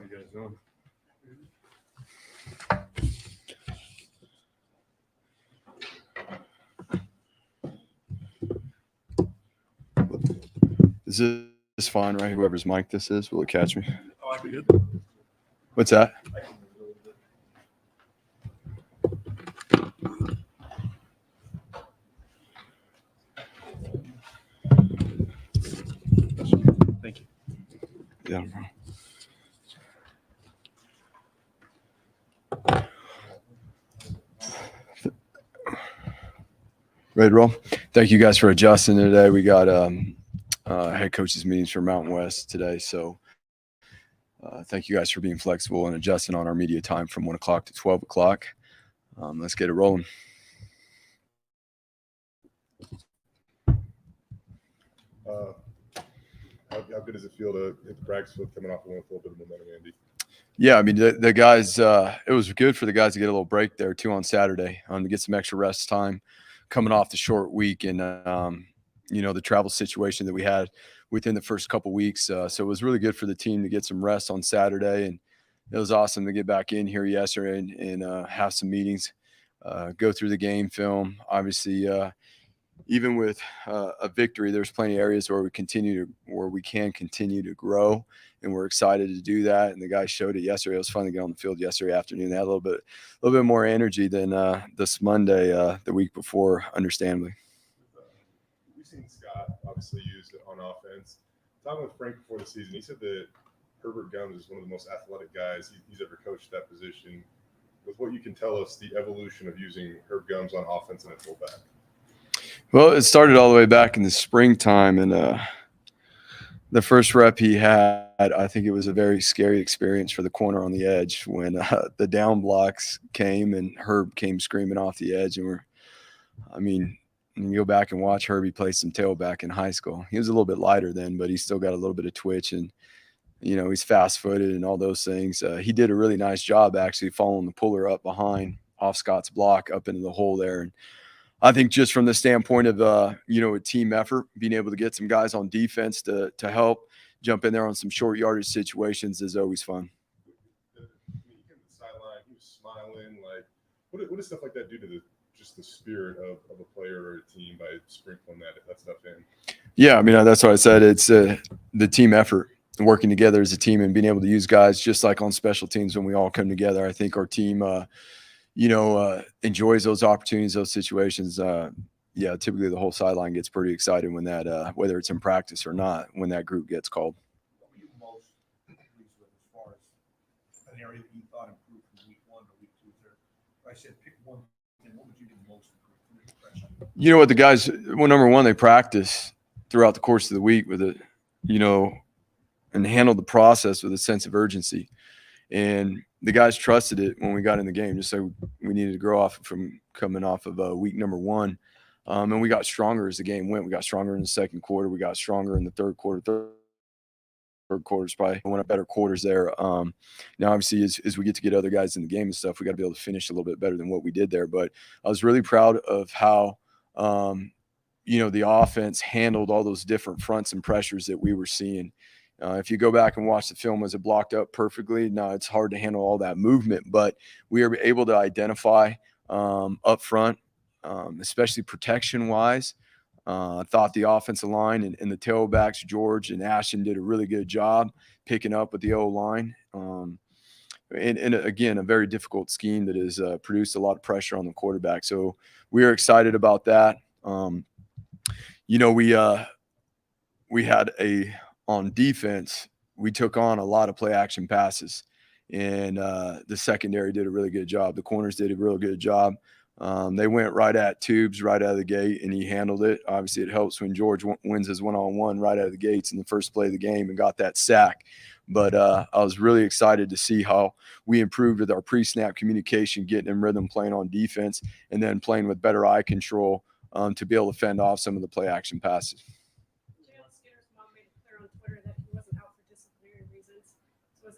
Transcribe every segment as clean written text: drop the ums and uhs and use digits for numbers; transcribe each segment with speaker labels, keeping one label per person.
Speaker 1: How you guys doing?
Speaker 2: Is this fine, right? Whoever's mic this is, will it catch me?
Speaker 1: Oh, I can good.
Speaker 2: What's that?
Speaker 1: I can move a little bit. Thank you.
Speaker 2: Yeah. Ready to roll? Thank you guys for adjusting today. We got head coaches meetings for Mountain West today, so thank you guys for being flexible and adjusting on our media time from 1 o'clock to 12 o'clock. Let's get it rolling.
Speaker 3: How good does it feel to hit the practice field coming off with a little bit of momentum, Andy?
Speaker 2: Yeah, I mean, the guys, it was good for the guys to get a little break there, too, on Saturday, to get some extra rest time coming off the short week and, the travel situation that we had within the first couple weeks. So it was really good for the team to get some rest on Saturday. And it was awesome to get back in here yesterday and have some meetings, go through the game film. Obviously, even with a victory, there's plenty of areas where we can continue to grow, and we're excited to do that. And the guys showed it yesterday. It was fun to get on the field yesterday afternoon. They had a little bit more energy than this Monday, the week before, understandably.
Speaker 3: We've seen Scott obviously used it on offense. Talking with Frank before the season, he said that Herbert Gums is one of the most athletic guys he's ever coached that position. With what you can tell us, the evolution of using Herb Gums on offense and at fullback.
Speaker 2: Well, it started all the way back in the springtime, and the first rep he had, I think it was a very scary experience for the corner on the edge when the down blocks came and Herb came screaming off the edge. And you go back and watch Herbie play some tailback in high school. He was a little bit lighter then, but he still got a little bit of twitch, and he's fast-footed and all those things. He did a really nice job actually following the puller up behind off Scott's block up into the hole there. And I think just from the standpoint of, a team effort, being able to get some guys on defense to help jump in there on some short yardage situations is always fun.
Speaker 3: He came to the sideline, he was smiling. Like, what does stuff like that do to the spirit of a player or a team by sprinkling that stuff in?
Speaker 2: Yeah, that's what I said. It's the team effort, working together as a team and being able to use guys just like on special teams when we all come together. I think our team enjoys those opportunities, those situations. Typically the whole sideline gets pretty excited when that, whether it's in practice or not, when that group gets called.
Speaker 4: What were you most pleased with as far as an area that you thought improved from week 1 to week 2? If I said pick one thing, what would you do most improve?
Speaker 2: You know what, the guys, well, number one, they practice throughout the course of the week with it, and handled the process with a sense of urgency. And the guys trusted it when we got in the game, just so we needed to grow off from coming off of week number 1. And we got stronger as the game went. We got stronger in the second quarter. We got stronger in the third quarter. Third quarter's probably one of the better quarters there. Now, obviously, as we get to get other guys in the game and stuff, we got to be able to finish a little bit better than what we did there. But I was really proud of how, the offense handled all those different fronts and pressures that we were seeing. If you go back and watch the film, was it blocked up perfectly? No, it's hard to handle all that movement, but we were able to identify up front, especially protection-wise. I thought the offensive line and the tailbacks, George and Ashton, did a really good job picking up with the O-line. And again, a very difficult scheme that has produced a lot of pressure on the quarterback. So we are excited about that. We had on defense, we took on a lot of play action passes, and the secondary did a really good job. The corners did a real good job. They went right at Tubes right out of the gate, and he handled it. Obviously, it helps when George wins his one-on-one right out of the gates in the first play of the game and got that sack. But I was really excited to see how we improved with our pre-snap communication, getting in rhythm, playing on defense, and then playing with better eye control to be able to fend off some of the play action passes.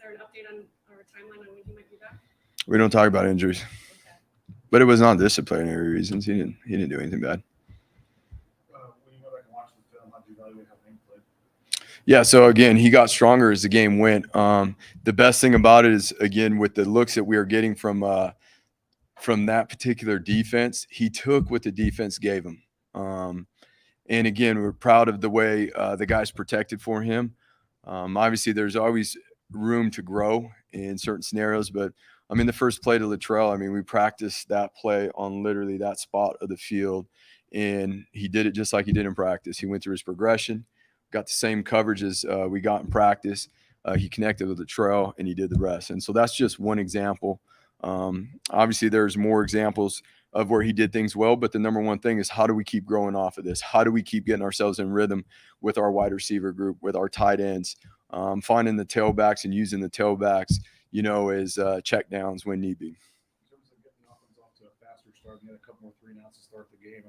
Speaker 5: There an update on our timeline on when he might be back?
Speaker 2: We don't talk about injuries, okay. But it was not disciplinary reasons. He didn't do anything bad.
Speaker 4: When you go back and watch the film, how do you evaluate how Hank played?
Speaker 2: Yeah, so again, he got stronger as the game went. The best thing about it is, again, with the looks that we are getting from that particular defense, he took what the defense gave him. And again, we're proud of the way the guys protected for him. Obviously, there's always room to grow in certain scenarios, but I mean, the first play to Latrell, I mean, we practiced that play on literally that spot of the field, and he did it just like he did in practice. He went through his progression, got the same coverage as we got in practice. He connected with Latrell, and he did the rest. And so that's just one example. Obviously, there's more examples of where he did things well, but the number one thing is, how do we keep growing off of this? How do we keep getting ourselves in rhythm with our wide receiver group, with our tight ends, finding the tailbacks and using the tailbacks, as check downs when need be.
Speaker 1: In terms of getting the offense off to a faster start, and then a couple more 3-and-outs to start the game,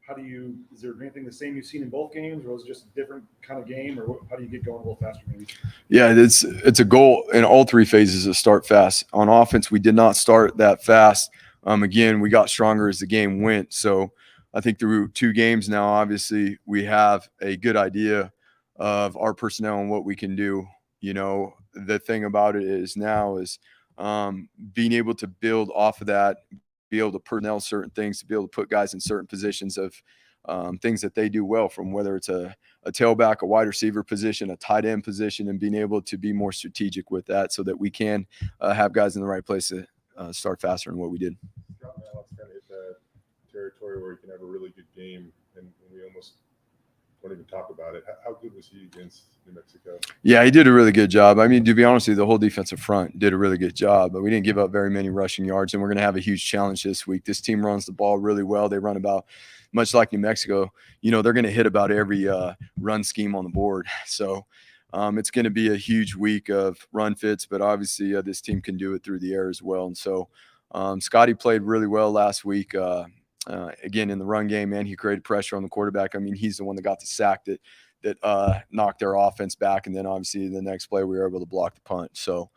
Speaker 1: I mean, is there anything the same you've seen in both games, or was it just a different kind of game, or how do you get going a little faster maybe? Yeah,
Speaker 2: it's a goal in all three phases to start fast. On offense, we did not start that fast. Again, we got stronger as the game went. So I think through 2 games now, obviously, we have a good idea of our personnel and what we can do. The thing about it is now is being able to build off of that, be able to personnel certain things, to be able to put guys in certain positions of things that they do well, from whether it's a tailback, a wide receiver position, a tight end position, and being able to be more strategic with that so that we can have guys in the right place to start faster than what we did.
Speaker 3: Matlock's kind of hit that territory where he can have a really good game, and we almost don't even talk about it. How good was he against New Mexico?
Speaker 2: Yeah, he did a really good job. I mean, to be honest with you, the whole defensive front did a really good job, but we didn't give up very many rushing yards, and we're going to have a huge challenge this week. This team runs the ball really well. They run about, much like New Mexico, they're going to hit about every run scheme on the board. So it's going to be a huge week of run fits, but obviously this team can do it through the air as well. And so Scotty played really well last week. Again, in the run game, and he created pressure on the quarterback. I mean, he's the one that got the sack that knocked their offense back. And then obviously the next play we were able to block the punt. So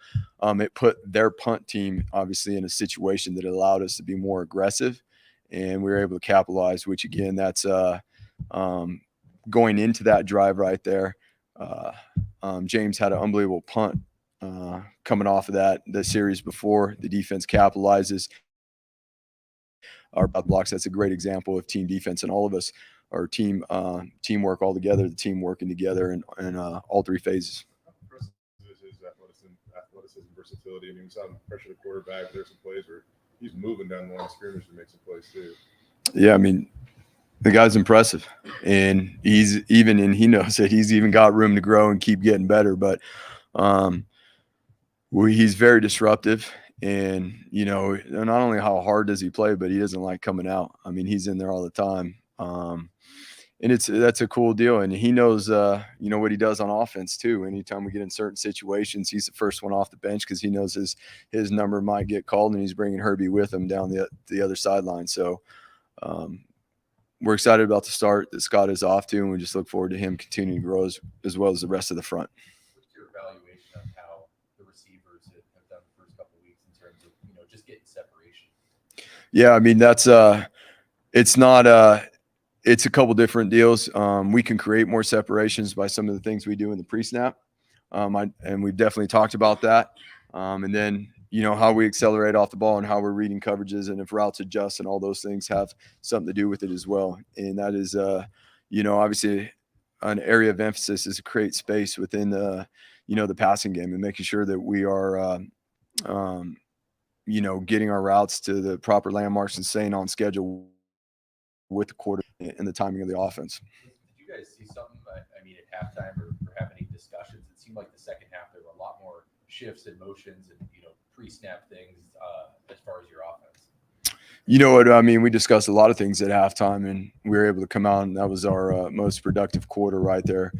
Speaker 2: it put their punt team obviously in a situation that allowed us to be more aggressive, and we were able to capitalize, which again, that's going into that drive right there. James had an unbelievable punt coming off of the series before. The defense capitalizes. Our blocks, that's a great example of team defense, and all of us are teamwork all together, the team working together in all 3 phases.
Speaker 3: How impressive is his athleticism, versatility? I mean, we saw him pressure the quarterback. There's some plays where he's moving down the line of scrimmage to make some plays too.
Speaker 2: Yeah, I mean, the guy's impressive, and he knows that he's even got room to grow and keep getting better, but he's very disruptive. And, not only how hard does he play, but he doesn't like coming out. I mean, he's in there all the time. And that's a cool deal. And he knows, what he does on offense too. Anytime we get in certain situations, he's the first one off the bench because he knows his number might get called, and he's bringing Herbie with him down the other sideline. So we're excited about the start that Scott is off to, and we just look forward to him continuing to grow as well as the rest of the front.
Speaker 6: What's your evaluation of how the receivers have done the first couple of weeks in terms of, just getting separation?
Speaker 2: Yeah, I mean, that's it's a couple different deals. We can create more separations by some of the things we do in the pre-snap. And we've definitely talked about that. And then, how we accelerate off the ball and how we're reading coverages, and if routes adjust, and all those things have something to do with it as well. And that is, obviously an area of emphasis is to create space within the passing game, and making sure that we are, getting our routes to the proper landmarks and staying on schedule with the quarter and the timing of the offense.
Speaker 6: Did you guys see something, at halftime or have any discussions? It seemed like the second half there were a lot more shifts and motions and, pre-snap things as far as your offense.
Speaker 2: You know what? I mean, we discussed a lot of things at halftime, and we were able to come out, and that was our most productive quarter right there.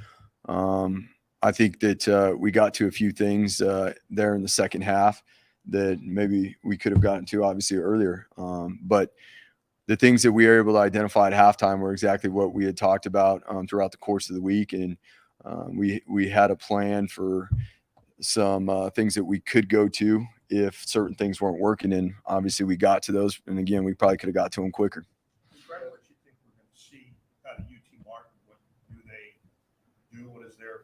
Speaker 2: I think that we got to a few things there in the second half that maybe we could have gotten to obviously earlier. But the things that we were able to identify at halftime were exactly what we had talked about throughout the course of the week. And we had a plan for some things that we could go to if certain things weren't working. And obviously we got to those. And again, we probably could have got to them quicker.
Speaker 4: Describe what you think we're going to see out of UT Martin. What do they do? What is their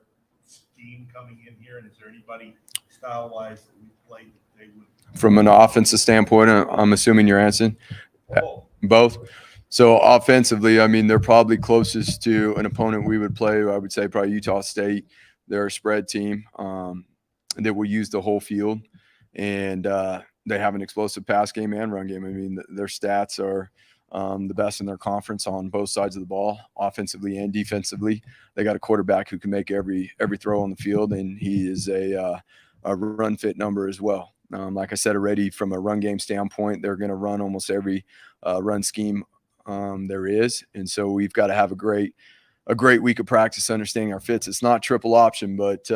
Speaker 4: team coming in here, and is there anybody style-wise that we played that they would?
Speaker 2: From an offensive standpoint, I'm assuming you're answering
Speaker 4: Oh,
Speaker 2: both. So offensively, I mean, they're probably closest to an opponent we would play. I would say probably Utah State. They're a spread team that will use the whole field, and they have an explosive pass game and run game. I mean, their stats are the best in their conference on both sides of the ball, offensively and defensively. They got a quarterback who can make every throw on the field, and he is a run fit number as well. Like I said already, from a run game standpoint, they're going to run almost every run scheme there is, and so we've got to have a great week of practice understanding our fits. It's not triple option, but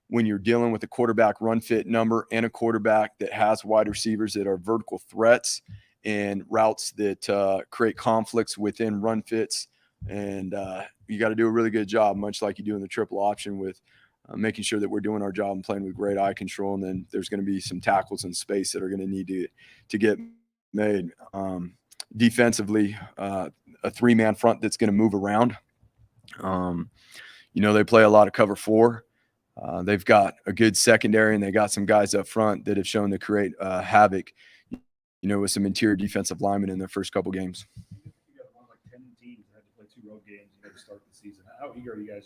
Speaker 2: when you're dealing with a quarterback run fit number and a quarterback that has wide receivers that are vertical threats and routes that create conflicts within run fits, and you got to do a really good job, much like you do in the triple option, with making sure that we're doing our job and playing with great eye control. And then there's going to be some tackles in space that are going to need to get made. Defensively, a three-man front that's going to move around. They play a lot of cover four. They've got a good secondary, and they got some guys up front that have shown to create havoc, with some interior defensive linemen in their first couple games.
Speaker 1: You got one of like 10 teams that had to play 2 road games to start the season. How eager are you guys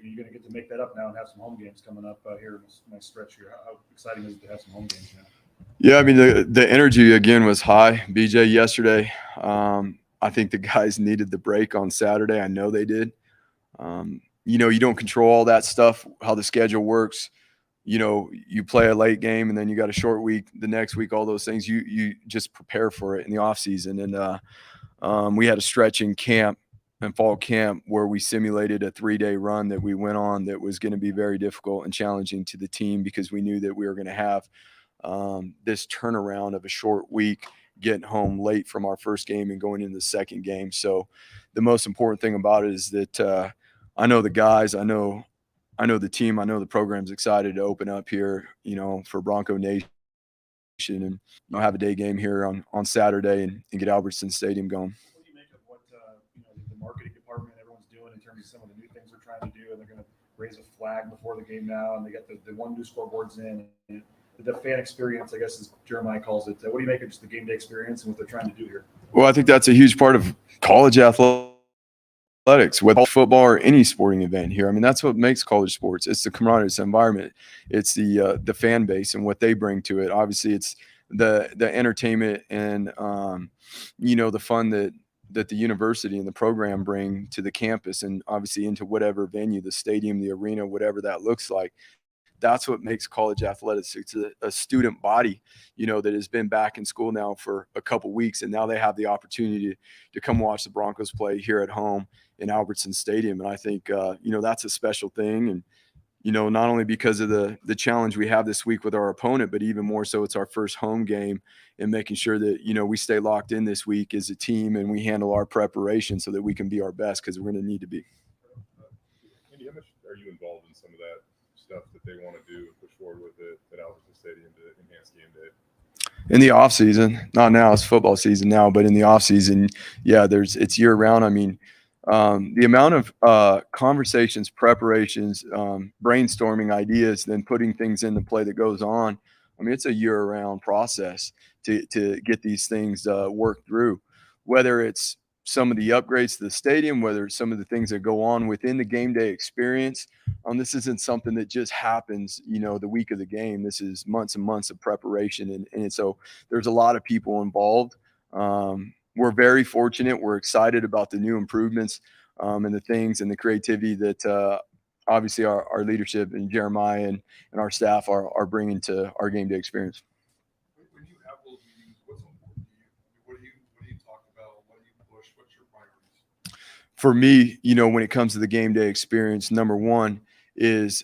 Speaker 1: you're going to get to make that up now and have some home games coming up here in this nice stretch here? How exciting is it to have some home games now?
Speaker 2: Yeah, I mean, the energy again was high. BJ yesterday, I think the guys needed the break on Saturday. I know they did. You don't control all that stuff, how the schedule works. You play a late game and then you got a short week the next week, all those things. You just prepare for it in the off season. And we had a stretch in camp and fall camp where we simulated a 3-day run that we went on that was going to be very difficult and challenging to the team, because we knew that we were going to have this turnaround of a short week, getting home late from our first game and going into the second game. So the most important thing about it is that I know the guys, I know the team, I know the program's excited to open up here, for Bronco Nation, and have a day game here on Saturday and get Albertson Stadium going.
Speaker 1: What do you make of what the marketing department, everyone's doing in terms of some of the new things they're trying to do, and they're going to raise a flag before the game now, and they got the one new scoreboards in, and the fan experience, I guess, as Jeremiah calls it. What do you make of just the game day experience and what they're trying to do here?
Speaker 2: Well, I think that's a huge part of college athletics, whether football or any sporting event here. I mean, that's what makes college sports. It's the camaraderie, it's the environment, it's the fan base and what they bring to it. Obviously, it's the entertainment and the fun that the university and the program bring to the campus, and obviously into whatever venue, the stadium, the arena, whatever that looks like. That's what makes college athletics. It's a student body, that has been back in school now for a couple weeks, and now they have the opportunity to come watch the Broncos play here at home in Albertson Stadium. And I think, that's a special thing. And, not only because of the challenge we have this week with our opponent, but even more so, it's our first home game, and making sure that, we stay locked in this week as a team and we handle our preparation so that we can be our best, because we're going to need to be.
Speaker 3: Andy, how much are you involved in some of that stuff that they want to do and push forward with it at Albertson Stadium to enhance game day?
Speaker 2: In the off season, not now, it's football season now, but in the off season, yeah, it's year round. I mean, the amount of conversations, preparations, brainstorming ideas, then putting things into play that goes on. I mean, it's a year round process to get these things worked through, whether it's some of the upgrades to the stadium, whether it's some of the things that go on within the game day experience. This isn't something that just happens, the week of the game. This is months and months of preparation. And so there's a lot of people involved. We're very fortunate. We're excited about the new improvements and the things and the creativity that obviously our leadership and Jeremiah and our staff are bringing to our game day experience.
Speaker 7: When you have those meetings, what's important to you? What do you talk about? What do you push? What's your priorities?
Speaker 2: For me, when it comes to the game day experience, number one is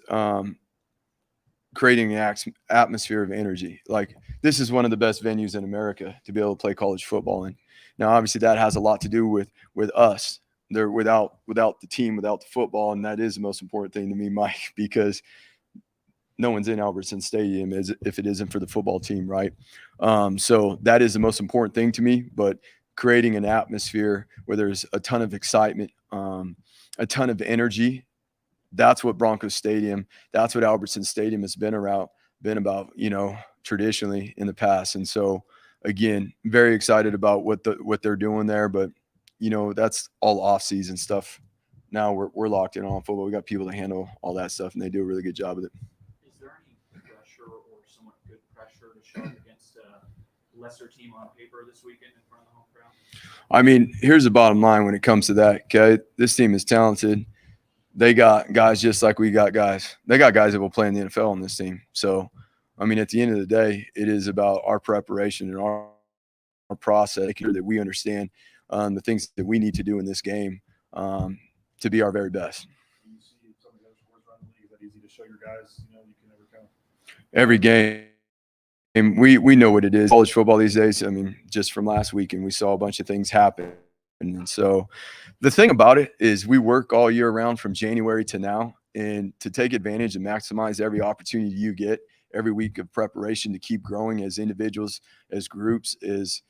Speaker 2: creating an atmosphere of energy. Like, this is one of the best venues in America to be able to play college football in. Now, obviously, that has a lot to do with us. They're without the team, without the football, and that is the most important thing to me, Mike, because no one's in Albertson Stadium if it isn't for the football team, right? So that is the most important thing to me. But creating an atmosphere where there's a ton of excitement, a ton of energy, that's what Broncos Stadium, that's what Albertson Stadium has been about, you know, traditionally in the past. And so, again, very excited about what they're doing there. But, you know, that's all off-season stuff. Now we're locked in on football. We got people to handle all that stuff, and they do a really good job with it.
Speaker 8: Is there any pressure or somewhat good pressure to show up against a lesser team on paper this weekend in front of the home crowd?
Speaker 2: I mean, here's the bottom line when it comes to that, okay? This team is talented. They got guys just like we got guys. They got guys that will play in the NFL on this team. So, I mean, at the end of the day, it is about our preparation and our process, making sure that we understand the things that we need to do in this game to be our very best.
Speaker 1: You see some of the other sports around the league, is that easy to show your guys, you know, you can overcome?
Speaker 2: Every game, and we know what it is. College football these days, I mean, just from last weekend, we saw a bunch of things happen. And so the thing about it is we work all year round from January to now, and to take advantage and maximize every opportunity you get, every week of preparation to keep growing as individuals, as groups, as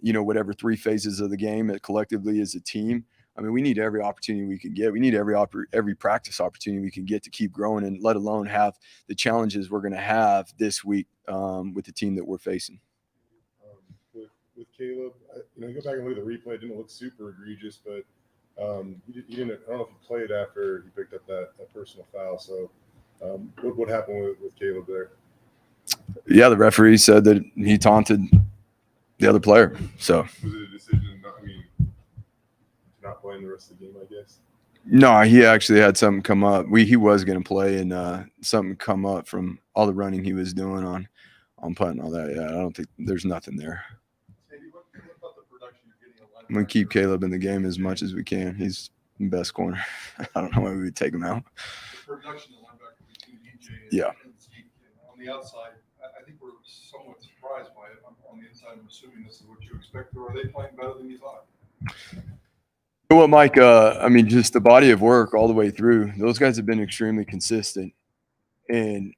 Speaker 2: you know, whatever 3 phases of the game, collectively as a team. I mean, we need every opportunity we can get. We need every practice opportunity we can get to keep growing, and let alone have the challenges we're going to have this week with the team that we're facing.
Speaker 3: With Caleb, you go back and look at the replay. It didn't look super egregious, but he didn't. I don't know if he played after he picked up that personal foul. So, what happened with Caleb there?
Speaker 2: Yeah, the referee said that he taunted the other player. So
Speaker 3: was it a decision? Not playing the rest of the game, I guess.
Speaker 2: No, he actually had something come up. He was going to play, and something come up from all the running he was doing on punt and all that. Yeah, I don't think there's nothing there.
Speaker 7: Andy, what about the production you're getting at linebacker?
Speaker 2: I'm going to keep Caleb in the game as much as we can. He's the best corner. I don't know why we would take him out.
Speaker 7: The production of linebacker between DJ and,
Speaker 2: Yeah.
Speaker 7: and Zeke. On the outside, I think we're somewhat surprised by it. On the inside, I'm assuming this is what you expect, or are they playing better than you thought?
Speaker 2: Well, Mike, I mean, just the body of work all the way through, those guys have been extremely consistent. And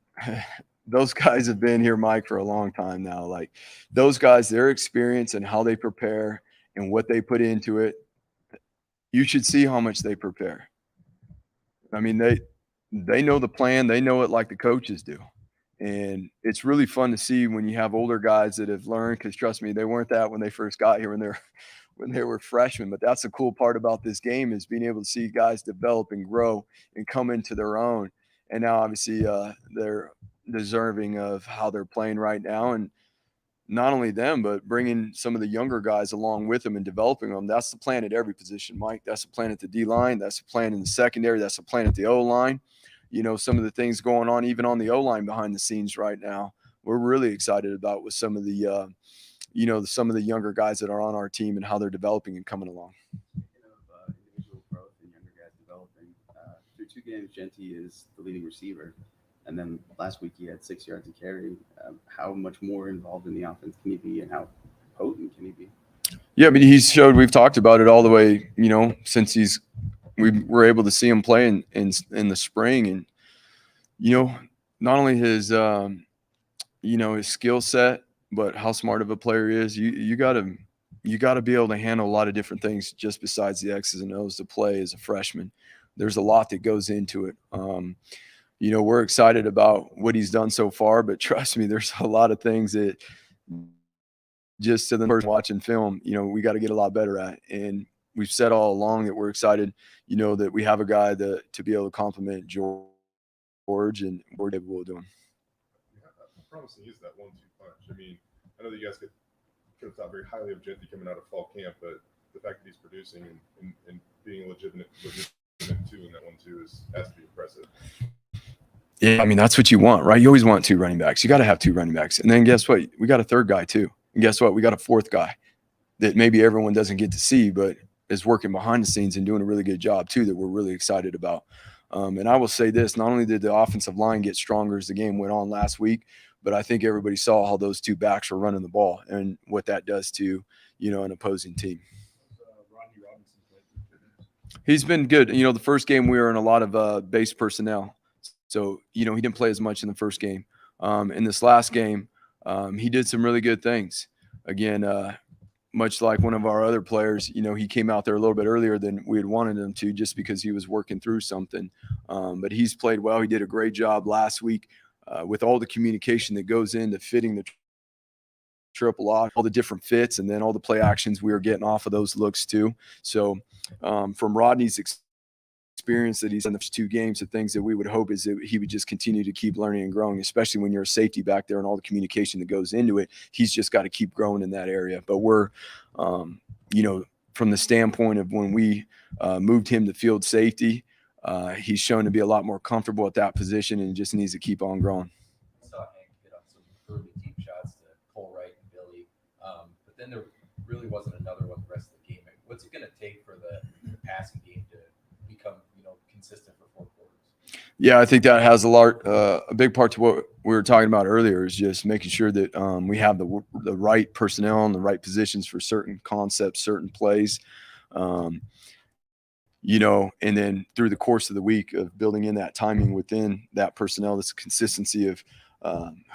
Speaker 2: those guys have been here, Mike, for a long time now. Like, those guys, their experience and how they prepare and what they put into it, you should see how much they prepare. I mean, they know the plan. They know it like the coaches do. And it's really fun to see when you have older guys that have learned, because trust me, they weren't that when they first got here, when they were freshmen. But that's the cool part about this game, is being able to see guys develop and grow and come into their own. And now obviously they're deserving of how they're playing right now. And not only them, but bringing some of the younger guys along with them and developing them. That's the plan at every position, Mike. That's the plan at the D-line. That's the plan in the secondary. That's the plan at the O-line. You know, some of the things going on even on the O-line behind the scenes right now, we're really excited about with some of the some of the younger guys that are on our team and how they're developing and coming along.
Speaker 9: Speaking of individual growth and younger guys developing, through 2 games, Genty is the leading receiver. And then last week he had 6 yards to carry. How much more involved in the offense can he be, and how potent can he be?
Speaker 2: Yeah, I mean, we've talked about it all the way, since we were able to see him play in the spring. And, not only his, his skill set, but how smart of a player he is. You got to be able to handle a lot of different things just besides the X's and O's to play as a freshman. There's a lot that goes into it. We're excited about what he's done so far, but trust me, there's a lot of things that just to the person watching film, we got to get a lot better at. And we've said all along that we're excited, that we have a guy to be able to complement George, and we're able to do him.
Speaker 3: How promising is that 1-2 punch? I mean, I know that you guys could have thought very highly of Genty coming out of fall camp, but the fact that he's producing and being legitimate too in that 1-2 has to be impressive.
Speaker 2: Yeah, I mean, that's what you want, right? You always want 2 running backs. You got to have 2 running backs. And then guess what? We got a 3rd guy too. And guess what? We got a 4th guy that maybe everyone doesn't get to see, but is working behind the scenes and doing a really good job too, that we're really excited about. And I will say this, not only did the offensive line get stronger as the game went on last week, but I think everybody saw how those 2 backs were running the ball and what that does to, an opposing team. He's been good. The first game we were in a lot of base personnel. So, he didn't play as much in the first game. In this last game, he did some really good things. Again, much like one of our other players, he came out there a little bit earlier than we had wanted him to, just because he was working through something. But he's played well. He did a great job last week with all the communication that goes into fitting the triple off, all the different fits, and then all the play actions we were getting off of those looks too. So from Rodney's experience that he's in the 2 games, the things that we would hope is that he would just continue to keep learning and growing, especially when you're a safety back there and all the communication that goes into it. He's just got to keep growing in that area. But we're, from the standpoint of when we moved him to field safety, he's shown to be a lot more comfortable at that position and just needs to keep on growing.
Speaker 6: I saw Hank hit on some early team shots to Cole Wright and Billy, but then there really wasn't another one the rest of the game. What's it going to take for the passing game to become, consistent for 4 quarters?
Speaker 2: Yeah, I think that has a big part to what we were talking about earlier, is just making sure that we have the right personnel in the right positions for certain concepts, certain plays, and then through the course of the week of building in that timing within that personnel, this consistency of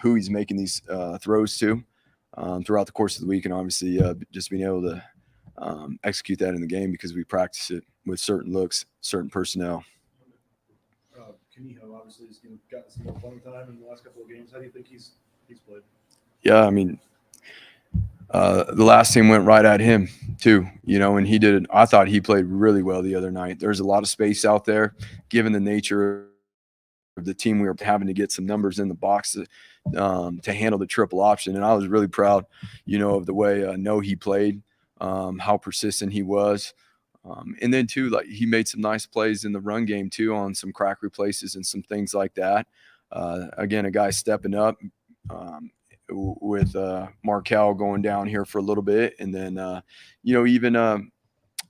Speaker 2: who he's making these throws to throughout the course of the week, and obviously just being able to execute that in the game because we practice it with certain looks, certain personnel.
Speaker 1: Kaniho obviously has gotten some more playing time in the last couple of games. How do you think he's played?
Speaker 2: Yeah, I mean, the last team went right at him too, and he did. I thought he played really well the other night. There's a lot of space out there, given the nature of the team. We were having to get some numbers in the box to handle the triple option, and I was really proud, of the way he played, how persistent he was. And then too, like, he made some nice plays in the run game too on some crack replaces and some things like that. Again, a guy stepping up with Markel going down here for a little bit, and then even Tyreek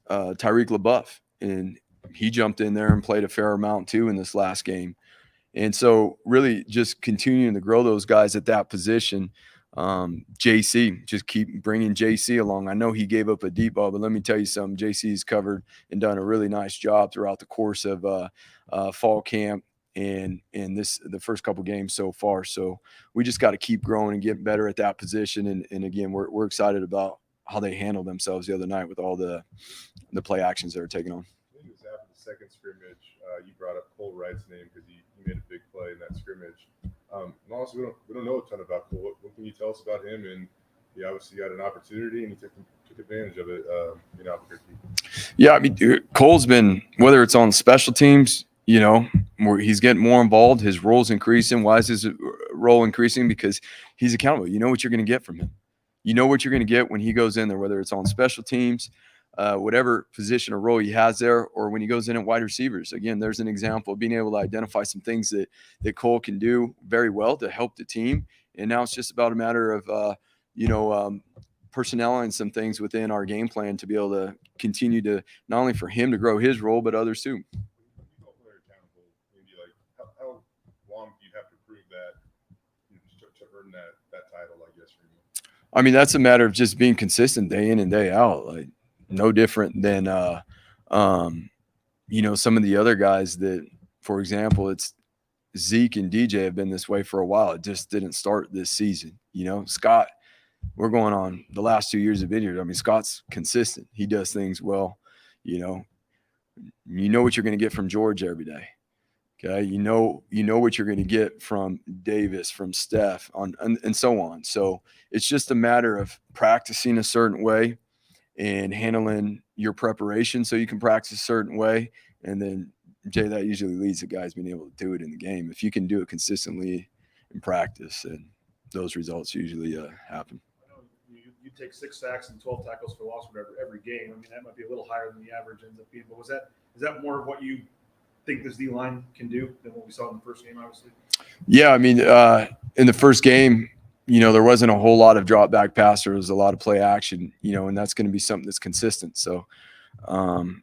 Speaker 2: LaBeouf, and he jumped in there and played a fair amount too in this last game. And so really just continuing to grow those guys at that position. JC, just keep bringing JC along. I know he gave up a deep ball, but let me tell you something. JC's covered and done a really nice job throughout the course of fall camp and the first couple games so far. So we just got to keep growing and get better at that position. And again, we're excited about how they handled themselves the other night with all the play actions they were taking on.
Speaker 3: I think it was after the second scrimmage, you brought up Cole Wright's name because he made a big play in that scrimmage. Honestly, we don't know a ton about Cole. What can you tell us about him? And he obviously got an opportunity, and he took advantage of it in Albuquerque.
Speaker 2: Yeah, I mean, Cole's been, whether it's on special teams, where he's getting more involved, his role's increasing. Why is his role increasing? Because he's accountable. You know what you're going to get from him. You know what you're going to get when he goes in there, whether it's on special teams, whatever position or role he has there, or when he goes in at wide receivers. Again, there's an example of being able to identify some things that Cole can do very well to help the team. And now it's just about a matter of, personnel and some things within our game plan to be able to continue to, not only for him to grow his role, but others too.
Speaker 3: How long do you have to prove that to earn that title, I guess, for you?
Speaker 2: I mean, that's a matter of just being consistent day in and day out. Like, no different than, some of the other guys that, for example, it's Zeke and DJ have been this way for a while. It just didn't start this season. Scott, we're going on the last 2 years of been here. I mean, Scott's consistent. He does things well. You know what you're going to get from George every day. Okay. You know what you're going to get from Davis, from Steph, and so on. So it's just a matter of practicing a certain way and handling your preparation so you can practice a certain way. And then, Jay, that usually leads to guys being able to do it in the game. If you can do it consistently in practice, and those results usually happen.
Speaker 1: I know you take 6 sacks and 12 tackles for loss, whatever, every game. I mean, that might be a little higher than the average ends up being. But is that more of what you think this D-line can do than what we saw in the first game, obviously?
Speaker 2: Yeah, I mean, in the first game, there wasn't a whole lot of drop back pass. There was a lot of play action, and that's going to be something that's consistent. So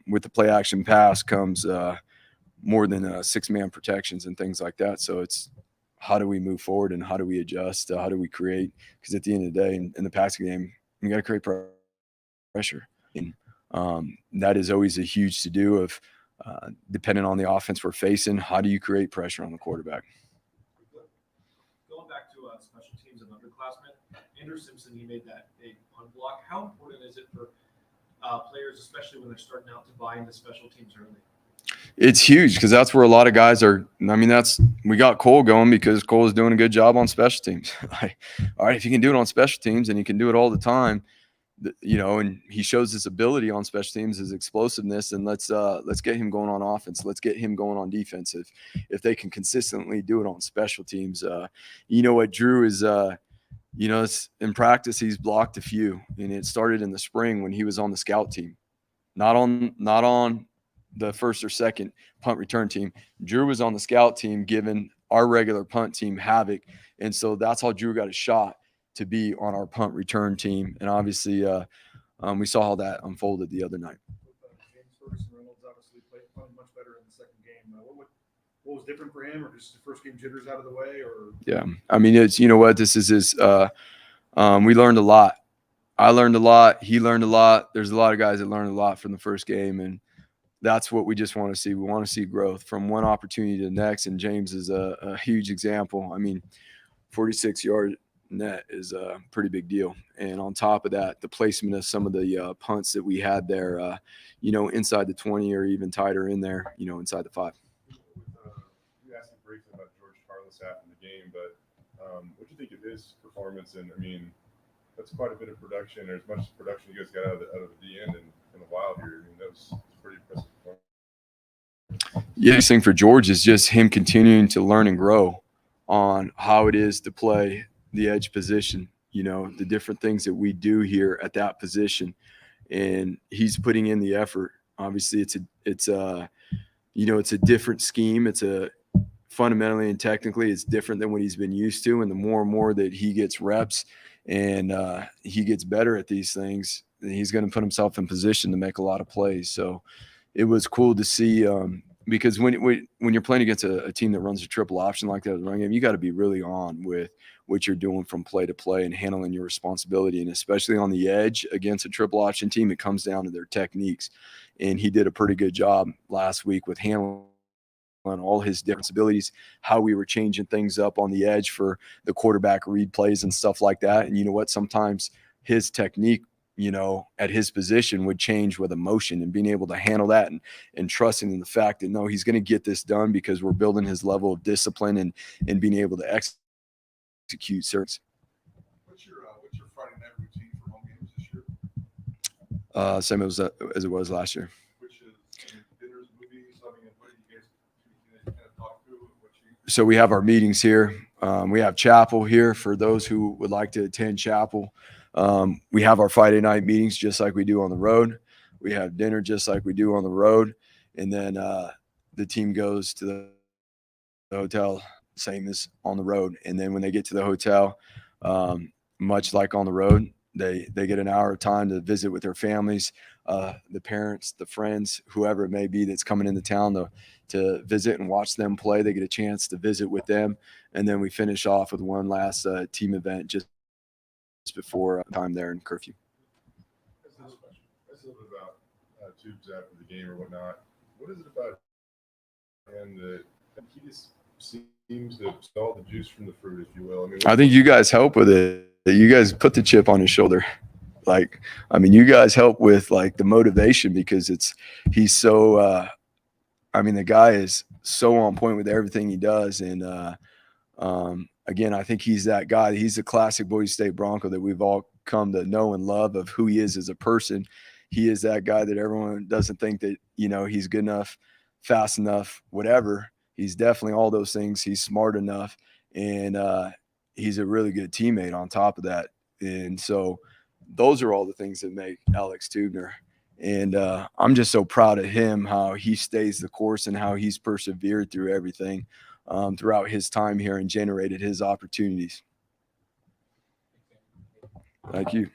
Speaker 2: with the play action pass comes more than 6-man protections and things like that. So it's how do we move forward and how do we adjust? How do we create? Because at the end of the day, in the passing game, you got to create pressure. And that is always a huge to-do of depending on the offense we're facing, how do you create pressure on the quarterback?
Speaker 8: Going back to special teams and underclassmen, Andrew Simpson, he made that big punt block. How important is it for players, especially when they're starting out, to buy into special teams early?
Speaker 2: It's huge because that's where a lot of guys are. I mean, we got Cole going because Cole is doing a good job on special teams. Like, all right, if you can do it on special teams and you can do it all the time, and he shows his ability on special teams, his explosiveness, and let's get him going on offense. Let's get him going on defense. If they can consistently do it on special teams, what Drew is. It's in practice he's blocked a few, and it started in the spring when he was on the scout team, not on the first or second punt return team. Drew was on the scout team, giving our regular punt team havoc, and so that's how Drew got a shot to be on our punt return team. And obviously, we saw how that unfolded the other night.
Speaker 1: James Ferguson Reynolds obviously played much better in the second game. What was different for him, or just the first game jitters out of the way, or?
Speaker 2: Yeah, I mean, it's this is his. We learned a lot. I learned a lot. He learned a lot. There's a lot of guys that learned a lot from the first game, and that's what we just want to see. We want to see growth from one opportunity to the next, and James is a huge example. I mean, 46-yard net is a pretty big deal. And on top of that, the placement of some of the punts that we had there, inside the 20 or even tighter in there, inside the 5.
Speaker 3: You asked me briefly about George Carlos after the game, but what do you think of his performance? And I mean, that's quite a bit of production, or as much production you guys got out of the D end in the wild here. I mean, that was pretty impressive performance.
Speaker 2: Yeah, the thing for George is just him continuing to learn and grow on how it is to play the edge position, the different things that we do here at that position. And he's putting in the effort. Obviously it's a different scheme. It's fundamentally and technically it's different than what he's been used to. And the more and more that he gets reps and he gets better at these things, he's going to put himself in position to make a lot of plays. So it was cool to see, because when you're playing against a team that runs a triple option like that, you got to be really on with what you're doing from play to play and handling your responsibility. And especially on the edge against a triple option team, it comes down to their techniques. And he did a pretty good job last week with handling all his different abilities, how we were changing things up on the edge for the quarterback read plays and stuff like that. And you know what? Sometimes his technique, at his position would change with emotion, and being able to handle that and trusting in the fact that, no, he's going to get this done because we're building his level of discipline and being able to execute certain.
Speaker 7: What's your Friday night routine for home games this year?
Speaker 2: Same as it was last year.
Speaker 7: Which is dinners, movies. I mean, what do you guys kind of talk through?
Speaker 2: So we have our meetings here. We have chapel here for those who would like to attend chapel. We have our Friday night meetings just like we do on the road. We have dinner just like we do on the road. And then the team goes to the hotel, same as on the road. And then when they get to the hotel, much like on the road, they get an hour of time to visit with their families, the parents, the friends, whoever it may be that's coming into town to visit and watch them play. They get a chance to visit with them. And then we finish off with one last team event just before time there in curfew.
Speaker 3: That's a little bit about Tubes after the game or whatnot. What is it about him that he just seems to stall the juice from the fruit, if you will?
Speaker 2: I think you guys help with it. You guys put the chip on his shoulder. You guys help with the motivation because he's so, the guy is so on point with everything he does. And again, I think he's that guy. He's the classic Boise State Bronco that we've all come to know and love of who he is as a person. He is that guy that everyone doesn't think that, he's good enough, fast enough, whatever. He's definitely all those things. He's smart enough, and he's a really good teammate on top of that. And so those are all the things that make Alex Tubner. And I'm just so proud of him, how he stays the course and how he's persevered through everything throughout his time here and generated his opportunities. Thank you.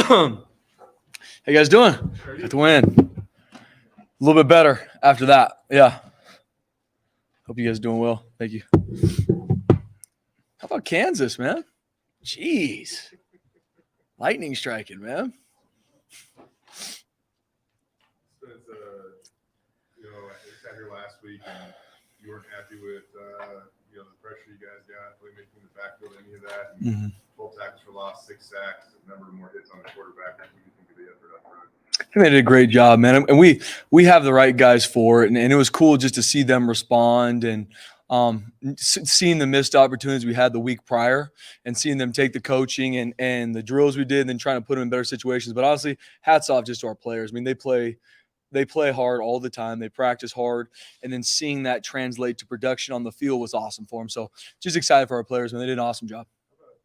Speaker 2: How you guys doing? Got the win. A little bit better after that. Yeah. Hope you guys are doing well. Thank you. How about Kansas, man? Jeez. Lightning striking, man.
Speaker 3: Spence, I sat here last week and you weren't happy with, the pressure you guys got, playmaking in the backfield, any of that. And 12 tackles for loss, 6 sacks, a number of more hits on the quarterback. What do you think of the effort up front?
Speaker 2: I think they did a great job, man. And we have the right guys for it. And it was cool just to see them respond and seeing the missed opportunities we had the week prior and seeing them take the coaching and the drills we did and then trying to put them in better situations. But honestly, hats off just to our players. I mean, they play hard all the time. They practice hard. And then seeing that translate to production on the field was awesome for them. So just excited for our players, man. They did an awesome job.
Speaker 3: How about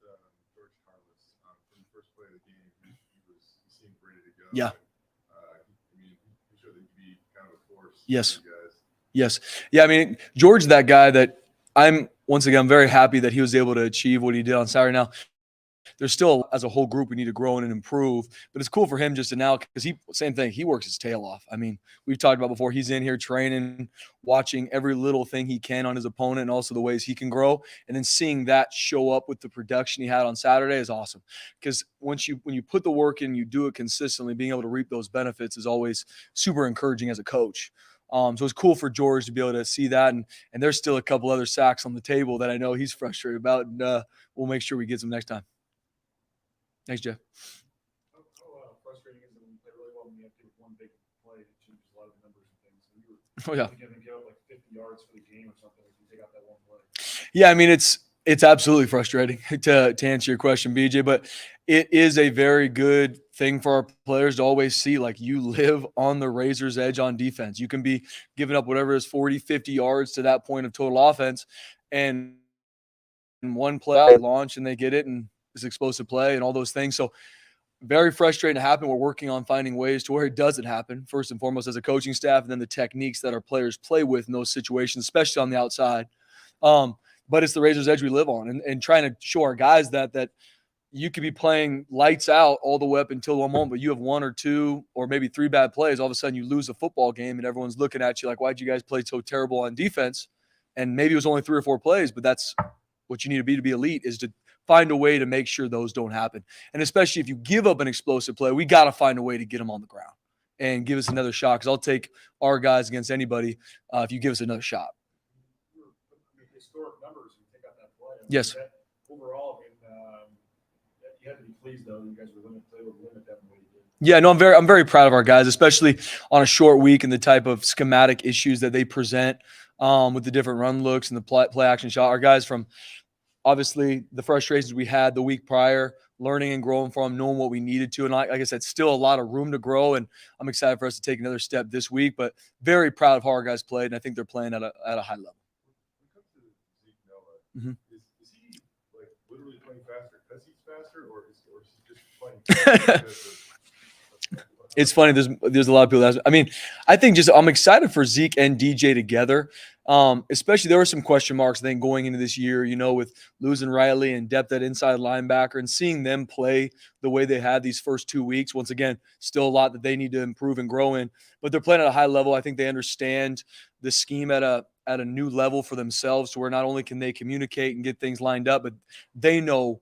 Speaker 3: George Carlos? From the first play of the game, he seemed ready to go.
Speaker 2: Yeah.
Speaker 3: He showed that he'd be kind of a force.
Speaker 2: Yes.
Speaker 3: For you guys.
Speaker 2: Yes. Yeah, I mean, George, that guy that I'm very happy that he was able to achieve what he did on Saturday. Now, there's still, as a whole group, we need to grow in and improve. But it's cool for him just to now, because same thing, he works his tail off. I mean, we've talked about before, he's in here training, watching every little thing he can on his opponent and also the ways he can grow. And then seeing that show up with the production he had on Saturday is awesome. Because when you put the work in, you do it consistently, being able to reap those benefits is always super encouraging as a coach. So it's cool for George to be able to see that. And there's still a couple other sacks on the table that I know he's frustrated about. And we'll make sure we get them next time. Thanks, Jeff.
Speaker 1: How frustrating is it when you play really well and you have to give one big play that changes a lot of the numbers and things? So you were going to give up like 50 yards for the game or something if you take out that one play.
Speaker 2: Yeah, I mean, it's absolutely frustrating to answer your question, BJ, but it is a very good thing for our players to always see, like, you live on the razor's edge on defense. You can be giving up whatever is 40, 50 yards to that point of total offense, and in one play they launch and they get it and it's explosive play and all those things. So very frustrating to happen. We're working on finding ways to where it doesn't happen, first and foremost as a coaching staff, and then the techniques that our players play with in those situations, especially on the outside. But it's the razor's edge we live on, and trying to show our guys that you could be playing lights out all the way up until one moment, but you have 1 or 2 or maybe 3 bad plays. All of a sudden you lose a football game and everyone's looking at you like, why'd you guys play so terrible on defense? And maybe it was only 3 or 4 plays, but that's what you need to be elite, is to find a way to make sure those don't happen. And especially if you give up an explosive play, we got to find a way to get them on the ground and give us another shot, because I'll take our guys against anybody if you give us another shot.
Speaker 1: Historic numbers, you take out that play.
Speaker 2: Yes.
Speaker 1: Overall, you had to be pleased, though. You guys were able to limit that the way you did.
Speaker 2: Yeah, no, I'm very proud of our guys, especially on a short week and the type of schematic issues that they present with the different run looks and the play action shot. Our guys, from obviously the frustrations we had the week prior, learning and growing from, knowing what we needed to. And like I said, still a lot of room to grow, and I'm excited for us to take another step this week, but very proud of how our guys played, and I think they're playing at a high level.
Speaker 3: When it comes to Zeke Noah, is he like literally playing faster because he's faster, or is he just playing faster?
Speaker 2: It's funny. There's a lot of people that, I mean, I think I'm excited for Zeke and DJ together. Especially there were some question marks, I think, going into this year, with losing Riley and depth at inside linebacker, and seeing them play the way they had these first 2 weeks. Once again, still a lot that they need to improve and grow in, but they're playing at a high level. I think they understand the scheme at a new level for themselves, to where not only can they communicate and get things lined up, but they know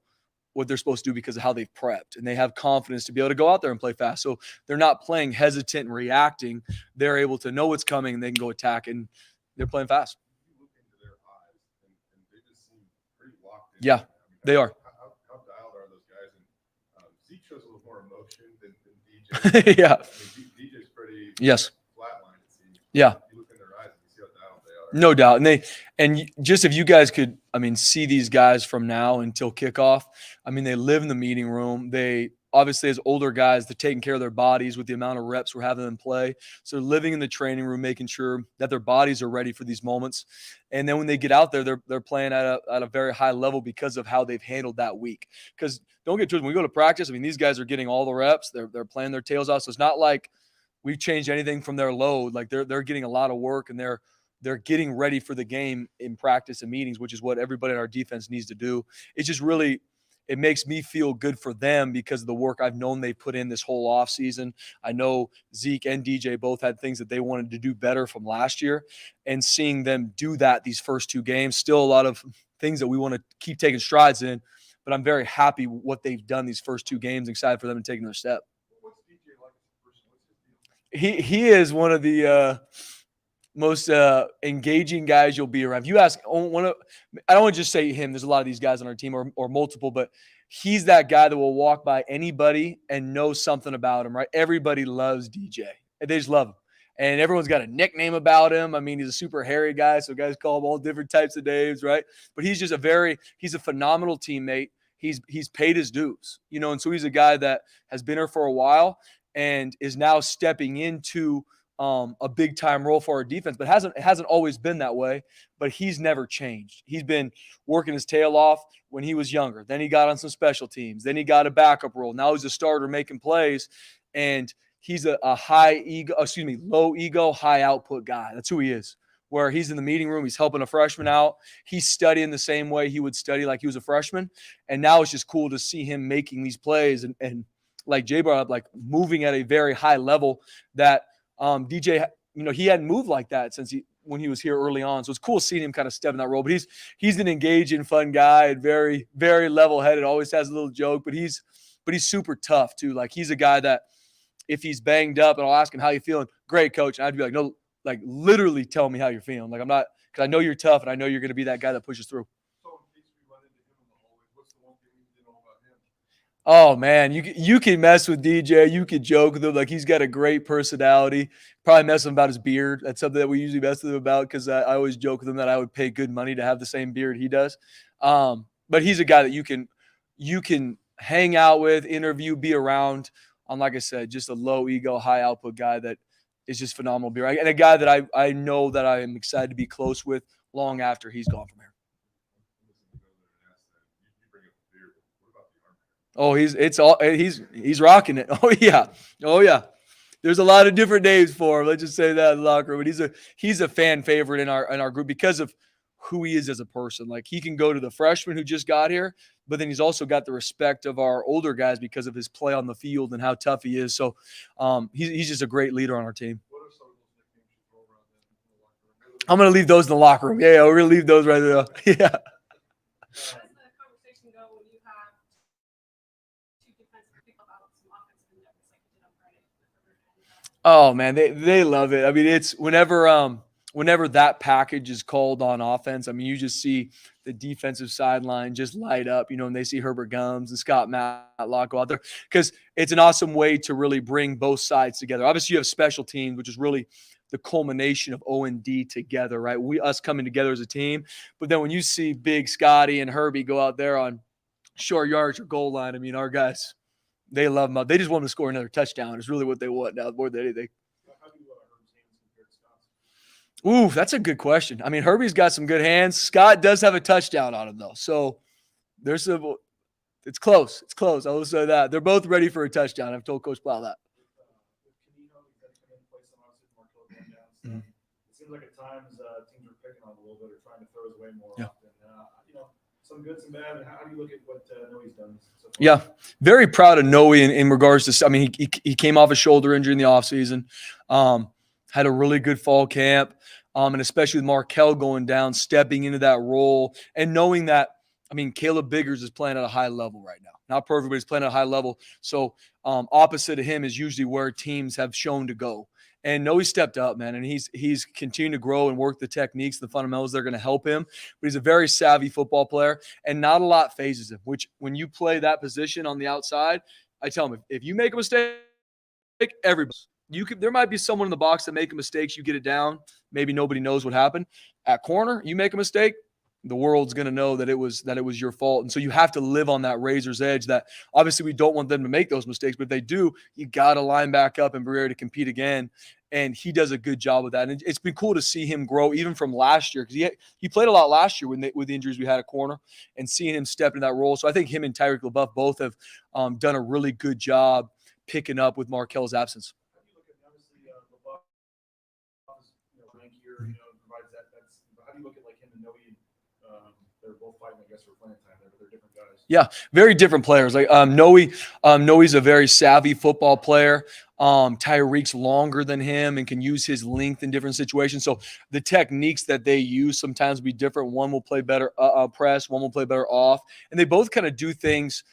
Speaker 2: what they're supposed to do because of how they've prepped, and they have confidence to be able to go out there and play fast. So they're not playing hesitant and reacting. They're able to know what's coming and they can go attack, and they're playing fast.
Speaker 3: You look into their eyes, and they just seem pretty locked in.
Speaker 2: Yeah, they are.
Speaker 3: How dialed are those guys? And Zeke shows a little more emotion than DJ.
Speaker 2: Yeah.
Speaker 3: I mean, DJ's pretty
Speaker 2: flatline,
Speaker 3: it seems.
Speaker 2: Yeah.
Speaker 3: You look in their eyes and you see how dialed they are.
Speaker 2: No doubt. And just if you guys could, see these guys from now until kickoff, they live in the meeting room. They obviously, as older guys, they're taking care of their bodies with the amount of reps we're having them play. So they're living in the training room, making sure that their bodies are ready for these moments. And then when they get out there, they're playing at a very high level because of how they've handled that week. Because don't get twisted, when we go to practice, these guys are getting all the reps. They're playing their tails off. So it's not like we've changed anything from their load. Like they're getting a lot of work, and they're getting ready for the game in practice and meetings, which is what everybody in our defense needs to do. It's just really it makes me feel good for them because of the work I've known they put in this whole offseason. I know Zeke and DJ both had things that they wanted to do better from last year, and seeing them do that these first 2 games, still a lot of things that we want to keep taking strides in, but I'm very happy with what they've done these first 2 games, excited for them to take another step.
Speaker 7: What's DJ like as a person? What's his deal?
Speaker 2: He is one of the most engaging guys you'll be around. If you ask I don't want to just say him. There's a lot of these guys on our team or multiple, but he's that guy that will walk by anybody and know something about him, right? Everybody loves DJ. They just love him. And everyone's got a nickname about him. I mean, he's a super hairy guy, so guys call him all different types of names, right? But he's just he's a phenomenal teammate. He's paid his dues, and so he's a guy that has been here for a while and is now stepping into a big time role for our defense, but it hasn't always been that way, but he's never changed. He's been working his tail off when he was younger. Then he got on some special teams. Then he got a backup role. Now he's a starter making plays, and he's a low ego, high output guy. That's who he is. Where he's in the meeting room, he's helping a freshman out. He's studying the same way he would study like he was a freshman. And now it's just cool to see him making these plays and like Jay brought up, like moving at a very high level that DJ, he hadn't moved like that since when he was here early on. So it's cool seeing him kind of step in that role. But he's an engaging, fun guy and very, very level-headed. Always has a little joke, but he's super tough too. Like he's a guy that if he's banged up and I'll ask him how you feeling, great coach, and I'd be like, no, like literally tell me how you're feeling. Like I'm not, because I know you're tough and I know you're going to be that guy that pushes through.
Speaker 7: So in case we run into him in the hallway, what's the one thing we need to know about him?
Speaker 2: Oh man, you can mess with DJ. You can joke with him. Like he's got a great personality. Probably mess with him about his beard. That's something that we usually mess with him about because I always joke with him that I would pay good money to have the same beard he does. But he's a guy that you can hang out with, interview, be around. Like I said, just a low ego, high output guy that is just phenomenal beer. And a guy that I know that I am excited to be close with long after he's gone from here. Oh, he's rocking it. Oh yeah. There's a lot of different names for him. Let's just say that in the locker room. But he's a fan favorite in our group because of who he is as a person. Like he can go to the freshman who just got here, but then he's also got the respect of our older guys because of his play on the field and how tough he is. So he's just a great leader on our team.
Speaker 7: What are some of those nicknames you throw around in the locker room?
Speaker 2: I'm gonna leave those in the locker room. Yeah, we're gonna leave those right there. Yeah.
Speaker 5: How does the conversation go when you have two defensive people about some offensive endeavors like you did on Friday?
Speaker 2: Oh man, they love it. I mean, it's whenever that package is called on offense, I mean, you just see the defensive sideline just light up, and they see Herbert Gums and Scott Matlock go out there because it's an awesome way to really bring both sides together. Obviously, you have special teams, which is really the culmination of O&D together, right? Us coming together as a team. But then when you see Big Scotty and Herbie go out there on short yards or goal line, I mean, our guys, they love them. They just want them to score another touchdown. It's really what they want now more than anything.
Speaker 1: How do you Herb's hands compare to Scott's?
Speaker 2: Ooh, that's a good question. I mean, Herbie's got some good hands. Scott does have a touchdown on him, though. So it's close. It's close. I will say that. They're both ready for a touchdown. I've told Coach Plough that.
Speaker 1: It seems like at times teams are picking on a little bit or trying to throw his way more
Speaker 2: Yeah.
Speaker 1: often. Some good, some bad. How do you look at what Noe's done so far?
Speaker 2: Yeah, very proud of Noe in regards to. I mean, he came off a shoulder injury in the offseason, had a really good fall camp, and especially with Markel going down, stepping into that role and knowing that. I mean, Caleb Biggers is playing at a high level right now. Not perfect, but he's playing at a high level. So opposite of him is usually where teams have shown to go. And Noe stepped up, man, and he's continued to grow and work the techniques, the fundamentals that are going to help him. But he's a very savvy football player, and not a lot phases him, which when you play that position on the outside, I tell him, if you make a mistake, everybody. There might be someone in the box that make mistakes, you get it down. Maybe nobody knows what happened. At corner, you make a mistake, the world's going to know that it was your fault. And so you have to live on that razor's edge that obviously we don't want them to make those mistakes, but if they do, you got to line back up and be ready to compete again. And he does a good job with that. And it's been cool to see him grow even from last year because he played a lot last year with the injuries we had at corner and seeing him step into that role. So I think him and Tyreek LaBeouf both have done a really good job picking up with Markel's absence.
Speaker 1: How do you look at obviously LaBeouf is rank here, provides that. How do you look at like him and Noe they're both fighting, I guess, for playing time there, but they're different guys.
Speaker 2: Yeah, very different players. Like Noe's a very savvy football player. Tyreek's longer than him and can use his length in different situations. So the techniques that they use sometimes will be different. One will play better press, one will play better off, and they both kind of do things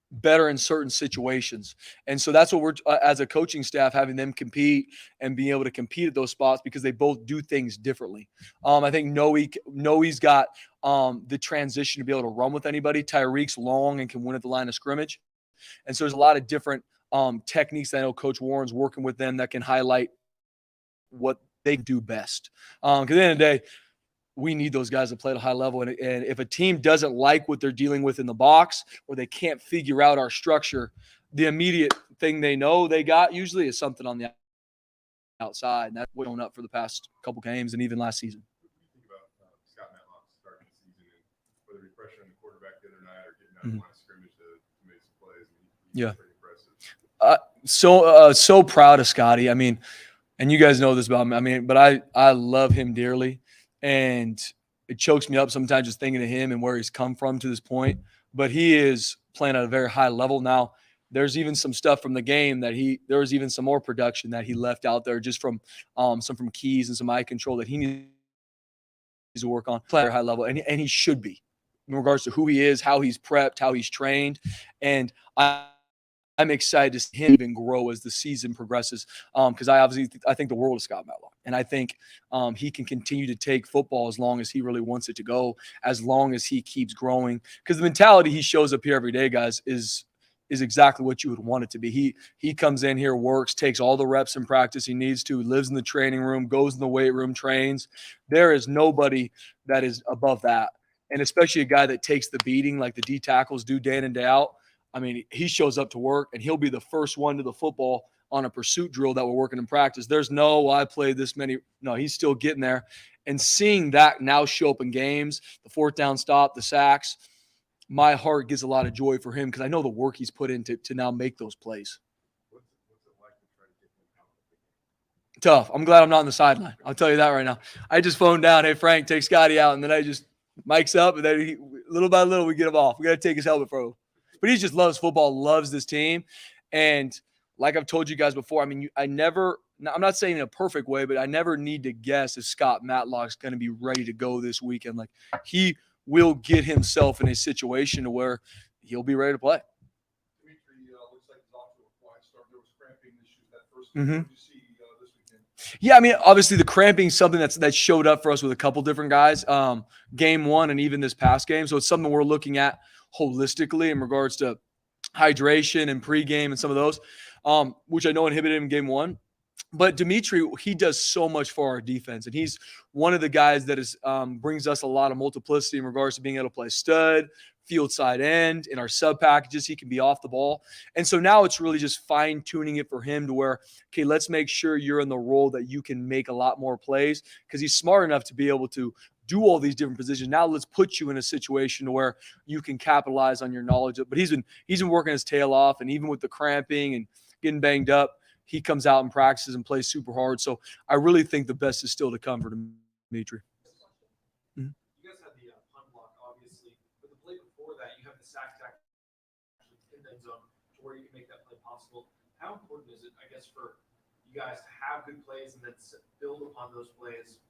Speaker 2: better in certain situations. And so that's what we're as a coaching staff, having them compete and being able to compete at those spots because they both do things differently. I think Noe's got the transition to be able to run with anybody. Tyreek's long and can win at the line of scrimmage. And so there's a lot of different techniques that I know Coach Warren's working with them that can highlight what they do best. Because at the end of the day, we need those guys to play at a high level. And if a team doesn't like what they're dealing with in the box or they can't figure out our structure, the immediate thing they know they got usually is something on the outside. And that's what's going up for the past couple games and even last season.
Speaker 3: What do you think about Scott Matlock starting the season and whether he pressuring the quarterback the other night or getting out of the line of scrimmage to make some plays?
Speaker 2: Yeah.
Speaker 3: Pretty impressive.
Speaker 2: So proud of Scotty. I mean, and you guys know this about me. I mean, but I love him dearly. And it chokes me up sometimes just thinking of him and where he's come from to this point. But he is playing at a very high level now. There's even some stuff from the game that there was even some more production that he left out there just from some from keys and some eye control that he needs to work on. Play at a high level, and he should be in regards to who he is, how he's prepped, how he's trained. And I'm excited to see him even grow as the season progresses because I think the world of Scott Matlock. And I think he can continue to take football as long as he really wants it to go, as long as he keeps growing. Because the mentality he shows up here every day, guys, is exactly what you would want it to be. He comes in here, works, takes all the reps in practice he needs to, lives in the training room, goes in the weight room, trains. There is nobody that is above that. And especially a guy that takes the beating like the D tackles do day in and day out. I mean, he shows up to work, and he'll be the first one to the football on a pursuit drill that we're working in practice. There's I played this many. No, he's still getting there. And seeing that now show up in games, the fourth down stop, the sacks, my heart gives a lot of joy for him because I know the work he's put into to now make those plays.
Speaker 3: What's it like to try to get him out of the game?
Speaker 2: Tough. I'm glad I'm not on the sideline. I'll tell you that right now. I just phoned down, hey, Frank, take Scotty out, and then I just mic's up, and then little by little we get him off. We got to take his helmet from him. But he just loves football, loves this team. And like I've told you guys before, I mean, I'm not saying in a perfect way, but I never need to guess if Scott Matlock's going to be ready to go this weekend. Like, he will get himself in a situation to where he'll be ready to play.
Speaker 7: Dimitri looks like he's off to a quiet start. There was cramping issues that first game. What did you see this weekend?
Speaker 2: Yeah, I mean, obviously the cramping is something that showed up for us with a couple different guys, game one and even this past game. So it's something we're looking at holistically in regards to hydration and pregame and some of those, which I know inhibited him in game one. But Dimitri, he does so much for our defense, and he's one of the guys that brings us a lot of multiplicity in regards to being able to play stud, field side end, in our sub packages. He can be off the ball. And so now it's really just fine tuning it for him to where, okay, let's make sure you're in the role that you can make a lot more plays because he's smart enough to be able to do all these different positions. Now let's put you in a situation to where you can capitalize on your knowledge. But he's been working his tail off, and even with the cramping and getting banged up, he comes out and practices and plays super hard. So I really think the best is still to come for Dimitri.
Speaker 8: You guys had the punt block, obviously, but the play before that, you have the sack tackle in the end zone to where you can make that play possible. How important is it, I guess, for you guys to have good plays and then build upon those plays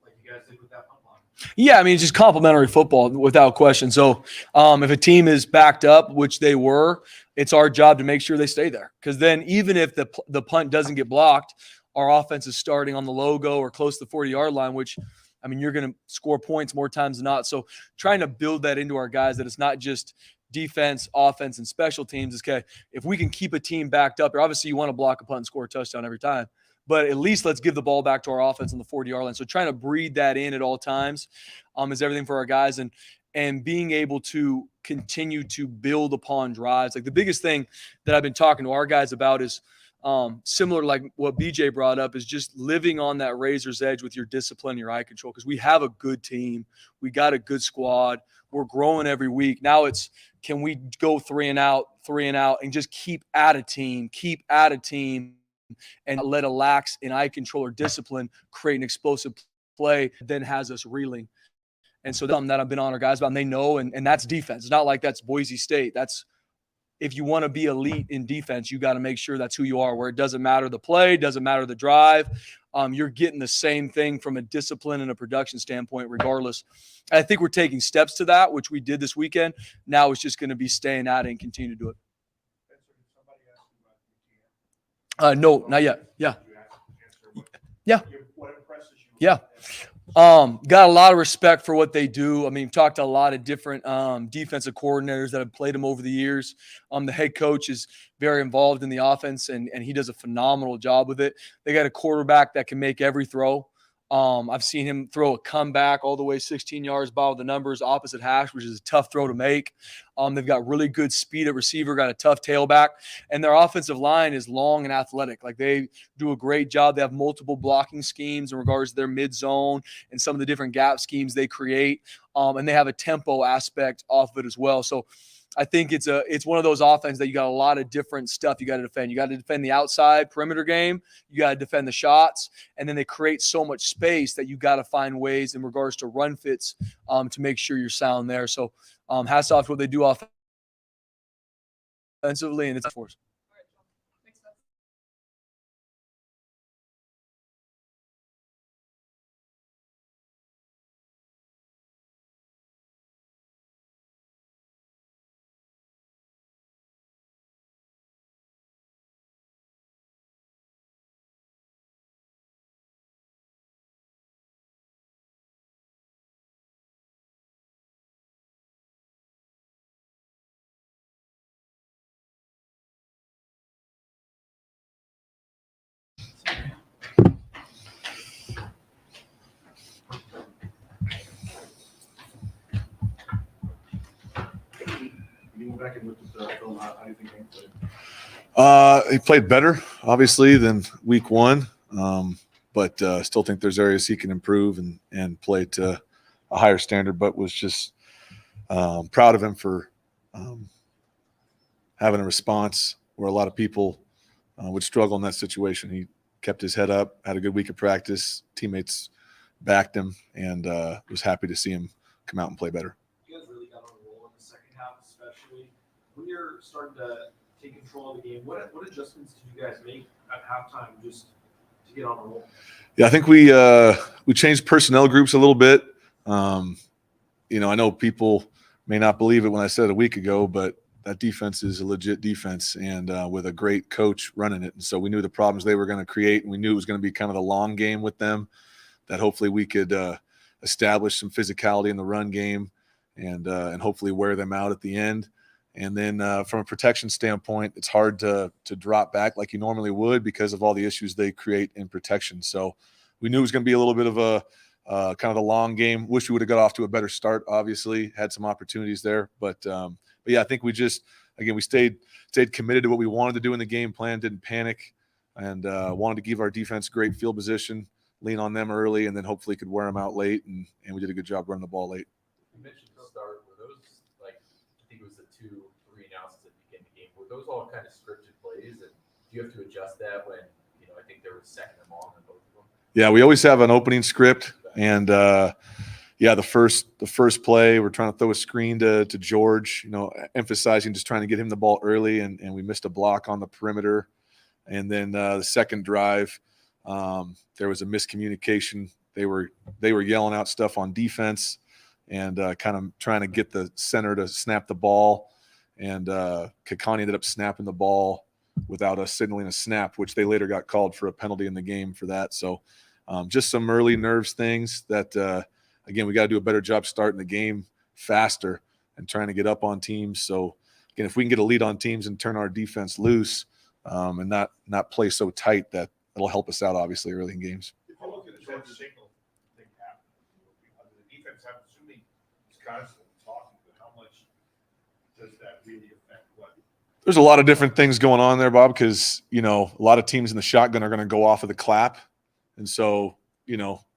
Speaker 8: like you guys did with that punt block?
Speaker 2: Yeah, I mean, it's just complimentary football without question. So if a team is backed up, which they were, it's our job to make sure they stay there. Because then even if the punt doesn't get blocked, our offense is starting on the logo or close to the 40-yard line, which, I mean, you're going to score points more times than not. So trying to build that into our guys that it's not just defense, offense, and special teams. Is okay, if we can keep a team backed up, or obviously you want to block a punt and score a touchdown every time. But at least let's give the ball back to our offense on the 40-yard line. So trying to breed that in at all times is everything for our guys. And being able to continue to build upon drives. Like the biggest thing that I've been talking to our guys about is similar like what BJ brought up is just living on that razor's edge with your discipline and your eye control. Because we have a good team. We got a good squad. We're growing every week. Now it's, can we go 3 and out, and just keep at a team, and let a lax in eye control or discipline create an explosive play that then has us reeling. And so that's something that I've been on our guys about, and they know, and that's defense. It's not like that's Boise State. That's, if you want to be elite in defense, you got to make sure that's who you are, where it doesn't matter the play, doesn't matter the drive. You're getting the same thing from a discipline and a production standpoint, regardless. I think we're taking steps to that, which we did this weekend. Now it's just going to be staying at it and continue to do it. No, not yet. Yeah. Yeah. Yeah. Got a lot of respect for what they do. I mean, talked to a lot of different defensive coordinators that have played them over the years. The head coach is very involved in the offense, and he does a phenomenal job with it. They got a quarterback that can make every throw. I've seen him throw a comeback all the way 16 yards, bottom of the numbers, opposite hash, which is a tough throw to make. They've got really good speed at receiver, got a tough tailback, and their offensive line is long and athletic. Like, they do a great job. They have multiple blocking schemes in regards to their mid zone and some of the different gap schemes they create. And they have a tempo aspect off of it as well. So I think it's one of those offenses that you got a lot of different stuff you got to defend. You got to defend the outside perimeter game. You got to defend the shots. And then they create so much space that you got to find ways in regards to run fits to make sure you're sound there. So hats off to what they do offensively, and it's for us.
Speaker 1: You went back and looked at the film. How do you think he played?
Speaker 10: He played better, obviously, than week one, but still think there's areas he can improve and play to a higher standard, but was just proud of him for having a response where a lot of people would struggle in that situation. He kept his head up, had a good week of practice, teammates backed him, and was happy to see him come out and play better.
Speaker 8: You guys really got on a roll in the second half, especially when you're starting to take control of the game. What adjustments did you guys make at halftime just to get on a roll?
Speaker 10: Yeah, I think we changed personnel groups a little bit. I know people may not believe it when I said it a week ago, but that defense is a legit defense, and with a great coach running it. And so we knew the problems they were going to create, and we knew it was going to be kind of the long game with them, that hopefully we could establish some physicality in the run game and hopefully wear them out at the end. And then from a protection standpoint, it's hard to drop back like you normally would because of all the issues they create in protection. So we knew it was going to be a little bit of a kind of a long game. Wish we would have got off to a better start, obviously. Had some opportunities there. But yeah, I think we stayed committed to what we wanted to do in the game plan, didn't panic, and wanted to give our defense great field position, lean on them early, and then hopefully could wear them out late. And we did a good job running the ball late.
Speaker 6: You mentioned the start. Were those, I think it was the 2-3 announcements at the beginning of the game, were those all kind of scripted plays? And do you have to adjust that when, I think there was second and long on both of them?
Speaker 10: Yeah, we always have an opening script. And, the first play, we're trying to throw a screen to George, emphasizing just trying to get him the ball early, and we missed a block on the perimeter. And then the second drive, there was a miscommunication. They were yelling out stuff on defense and kind of trying to get the center to snap the ball. And Kakani ended up snapping the ball without us signaling a snap, which they later got called for a penalty in the game for that. So just some early nerves things that, again, we got to do a better job starting the game faster and trying to get up on teams. So, again, if we can get a lead on teams and turn our defense loose and not play so tight, that'll help us out, obviously, early in games.
Speaker 4: If you look at the short signal thing happening, the defense, I'm assuming, is constantly talking, but how much does that really affect what?
Speaker 10: There's a lot of different things going on there, Bob, because, a lot of teams in the shotgun are going to go off of the clap. And so,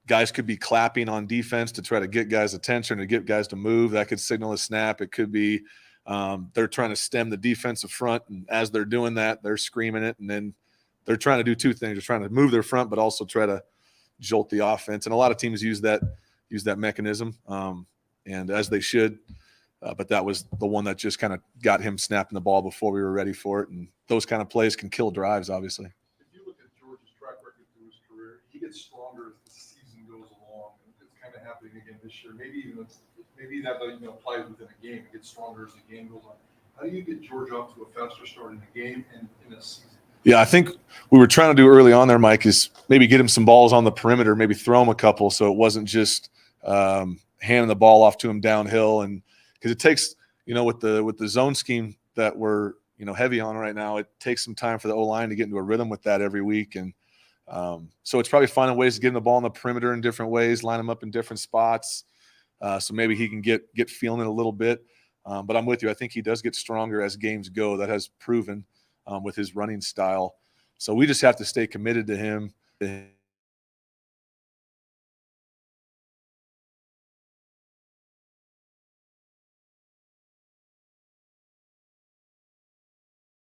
Speaker 10: guys could be clapping on defense to try to get guys' attention, to get guys to move. That could signal a snap. It could be they're trying to stem the defensive front, and as they're doing that, they're screaming it, and then they're trying to do two things. They're trying to move their front, but also try to jolt the offense. And a lot of teams use that mechanism. and as they should. But that was the one that just kind of got him snapping the ball before we were ready for it. And those kind of plays can kill drives, obviously.
Speaker 7: If you look at George's track record through his career, he gets stronger as the season goes along. It's kind of happening again this year. Maybe that applies within a game. It gets stronger as the game goes on. How do you get George off to a faster start in a game and in a season?
Speaker 10: Yeah, I think we were trying to do early on there, Mike, is maybe get him some balls on the perimeter, maybe throw him a couple, so it wasn't just handing the ball off to him downhill. And because it takes, with the zone scheme that we're heavy on right now, it takes some time for the O-line to get into a rhythm with that every week. And so it's probably finding ways to get him the ball on the perimeter in different ways, line him up in different spots, so maybe he can get feeling it a little bit. But I'm with you. I think he does get stronger as games go. That has proven with his running style. So we just have to stay committed to him.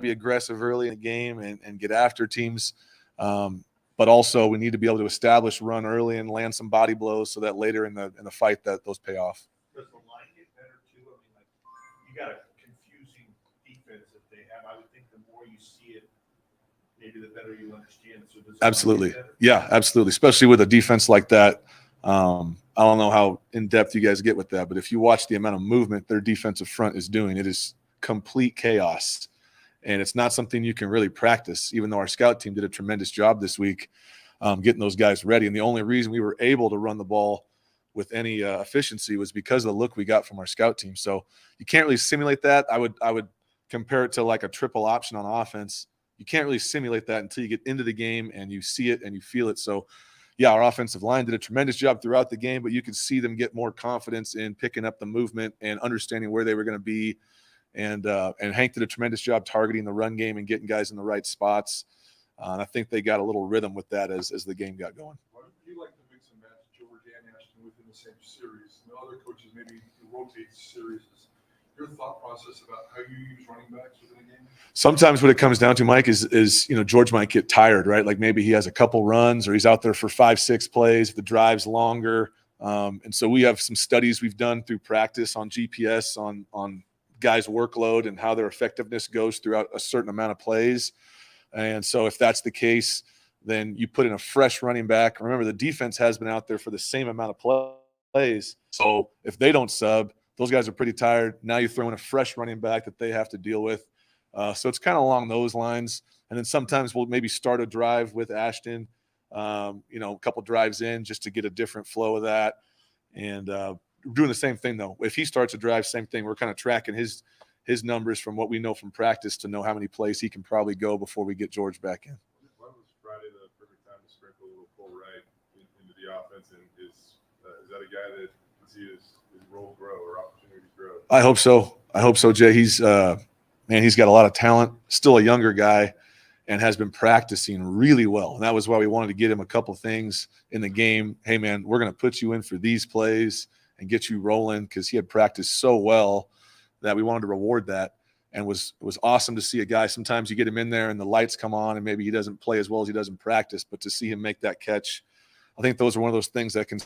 Speaker 10: Be aggressive early in the game and get after teams. But also we need to be able to establish run early and land some body blows so that later in the fight that those pay off.
Speaker 4: Does the line get better too? I mean, like, you got a confusing defense that they have. I would think the more you see it, maybe the better you understand it. So does
Speaker 10: Absolutely. Yeah, absolutely. Especially with a defense like that. I don't know how in depth you guys get with that, but if you watch the amount of movement their defensive front is doing, it is complete chaos. And it's not something you can really practice, even though our scout team did a tremendous job this week getting those guys ready. And the only reason we were able to run the ball with any efficiency was because of the look we got from our scout team. So you can't really simulate that. I would compare it to like a triple option on offense. You can't really simulate that until you get into the game and you see it and you feel it. So, yeah, our offensive line did a tremendous job throughout the game, but you could see them get more confidence in picking up the movement and understanding where they were going to be. And Hank did a tremendous job targeting the run game and getting guys in the right spots. And I think they got a little rhythm with that as the game got going.
Speaker 7: Why don't you like to mix and match George and Ashton within the same series? Other coaches maybe rotate series. Your thought process about how you use running backs within a game?
Speaker 10: Sometimes what it comes down to, Mike, is George might get tired, right? Like maybe he has a couple runs or he's out there for 5-6 plays. The drive's longer. And so we have some studies we've done through practice on GPS on guys' workload and how their effectiveness goes throughout a certain amount of plays. And so if that's the case, then you put in a fresh running back. Remember, the defense has been out there for the same amount of plays. So if they don't sub, those guys are pretty tired. Now you throw in a fresh running back that they have to deal with. So it's kind of along those lines. And then sometimes we'll maybe start a drive with Ashton, a couple drives in just to get a different flow of that. And doing the same thing, though. If he starts a drive, same thing. We're kind of tracking his numbers from what we know from practice to know how many plays he can probably go before we get George back in.
Speaker 3: Why was Friday the perfect time to sprinkle a little Cole Wright into the offense? And is that a guy that can see his role grow or opportunities grow?
Speaker 10: I hope so, Jay. He's got a lot of talent, still a younger guy, and has been practicing really well. And that was why we wanted to get him a couple things in the game. Hey, man, we're going to put you in for these plays and get you rolling, because he had practiced so well that we wanted to reward that. And was awesome to see a guy. Sometimes you get him in there and the lights come on and maybe he doesn't play as well as he does in practice, but to see him make that catch, I think those are one of those things that can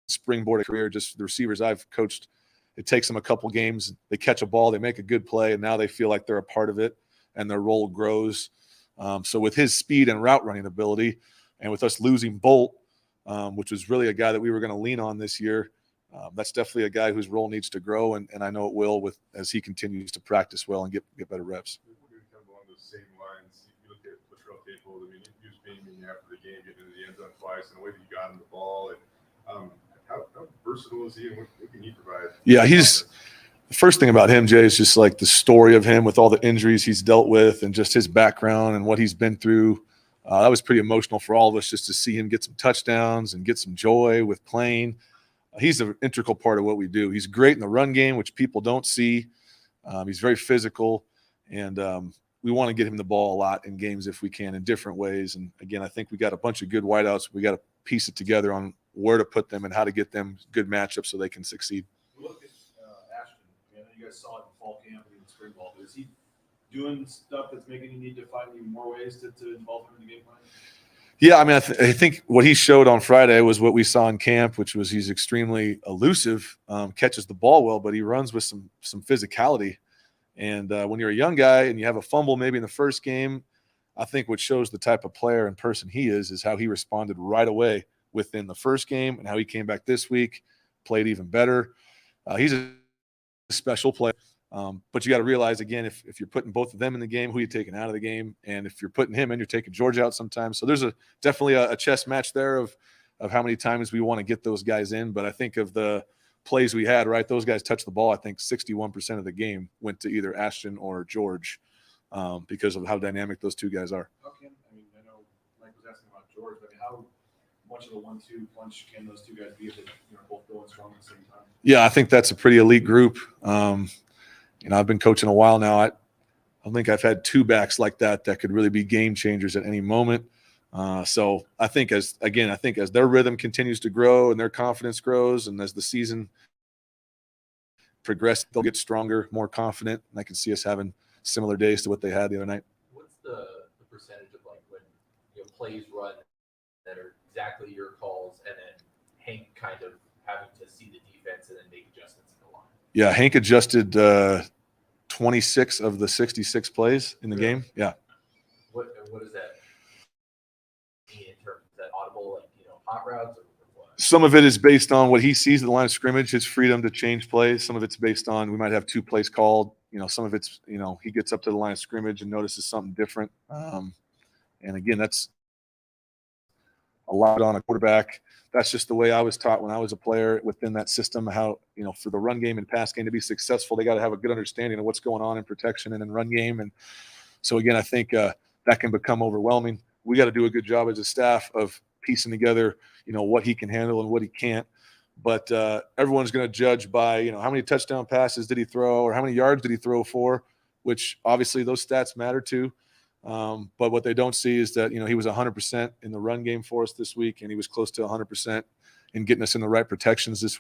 Speaker 10: springboard a career. Just the receivers I've coached, it takes them a couple games. They catch a ball, they make a good play, and now they feel like they're a part of it and their role grows. So with his speed and route running ability, and with us losing Bolt, which was really a guy that we were going to lean on this year, that's definitely a guy whose role needs to grow, and I know it will as he continues to practice well and get better reps.
Speaker 3: We're going to come along those same lines. You look at Latrell Capel. I mean, he was beaming after the game, getting into the end zone twice, and the way that you got him the ball. And how versatile is he, and what can he provide?
Speaker 10: Yeah, the first thing about him, Jay, is just like the story of him with all the injuries he's dealt with and just his background and what he's been through. That was pretty emotional for all of us just to see him get some touchdowns and get some joy with playing. He's an integral part of what we do. He's great in the run game, which people don't see. He's very physical, and we want to get him the ball a lot in games if we can in different ways. And, again, I think we got a bunch of good wideouts. We got to piece it together on where to put them and how to get them good matchups so they can succeed.
Speaker 1: Look at Ashton. I mean, I know you guys saw it in fall camp and in spring ball, but is he doing stuff that's making you need to find even more ways to involve him in the game plan?
Speaker 10: Yeah, I mean, I think what he showed on Friday was what we saw in camp, which was he's extremely elusive, catches the ball well, but he runs with some physicality. And when you're a young guy and you have a fumble maybe in the first game, I think what shows the type of player and person he is how he responded right away within the first game and how he came back this week, played even better. He's a special player. But you got to realize, again, if you're putting both of them in the game, who are you taking out of the game? And if you're putting him in, you're taking George out sometimes. So there's definitely a chess match there of how many times we want to get those guys in. But I think of the plays we had, right, those guys touched the ball. I think 61% of the game went to either Ashton or George because of how dynamic those two guys are.
Speaker 1: I know Mike was asking about George, but how much of a 1-2 punch can those two guys be if they're both going strong at the same time?
Speaker 10: Yeah, I think that's a pretty elite group. I've been coaching a while now. I don't think I've had two backs like that could really be game changers at any moment. So I think as their rhythm continues to grow and their confidence grows, and as the season progresses, they'll get stronger, more confident, and I can see us having similar days to what they had the other night.
Speaker 6: What's the percentage of like when plays run that are exactly your calls, and then Hank kind of having to see the defense and then make adjustments in the line?
Speaker 10: Yeah, Hank adjusted 26 of the 66 plays in the game. Yeah.
Speaker 6: What does that mean in terms of that audible, hot routes or what?
Speaker 10: Some of it is based on what he sees at the line of scrimmage, his freedom to change plays. Some of it's based on we might have two plays called. Some of it's, he gets up to the line of scrimmage and notices something different. And again, that's a lot on a quarterback. That's just the way I was taught when I was a player within that system, how, for the run game and pass game to be successful, they got to have a good understanding of what's going on in protection and in run game. And so, again, I think that can become overwhelming. We got to do a good job as a staff of piecing together, what he can handle and what he can't. But everyone's going to judge by, how many touchdown passes did he throw or how many yards did he throw for, which obviously those stats matter too. But what they don't see is that, he was 100% in the run game for us this week, and he was close to 100% in getting us in the right protections this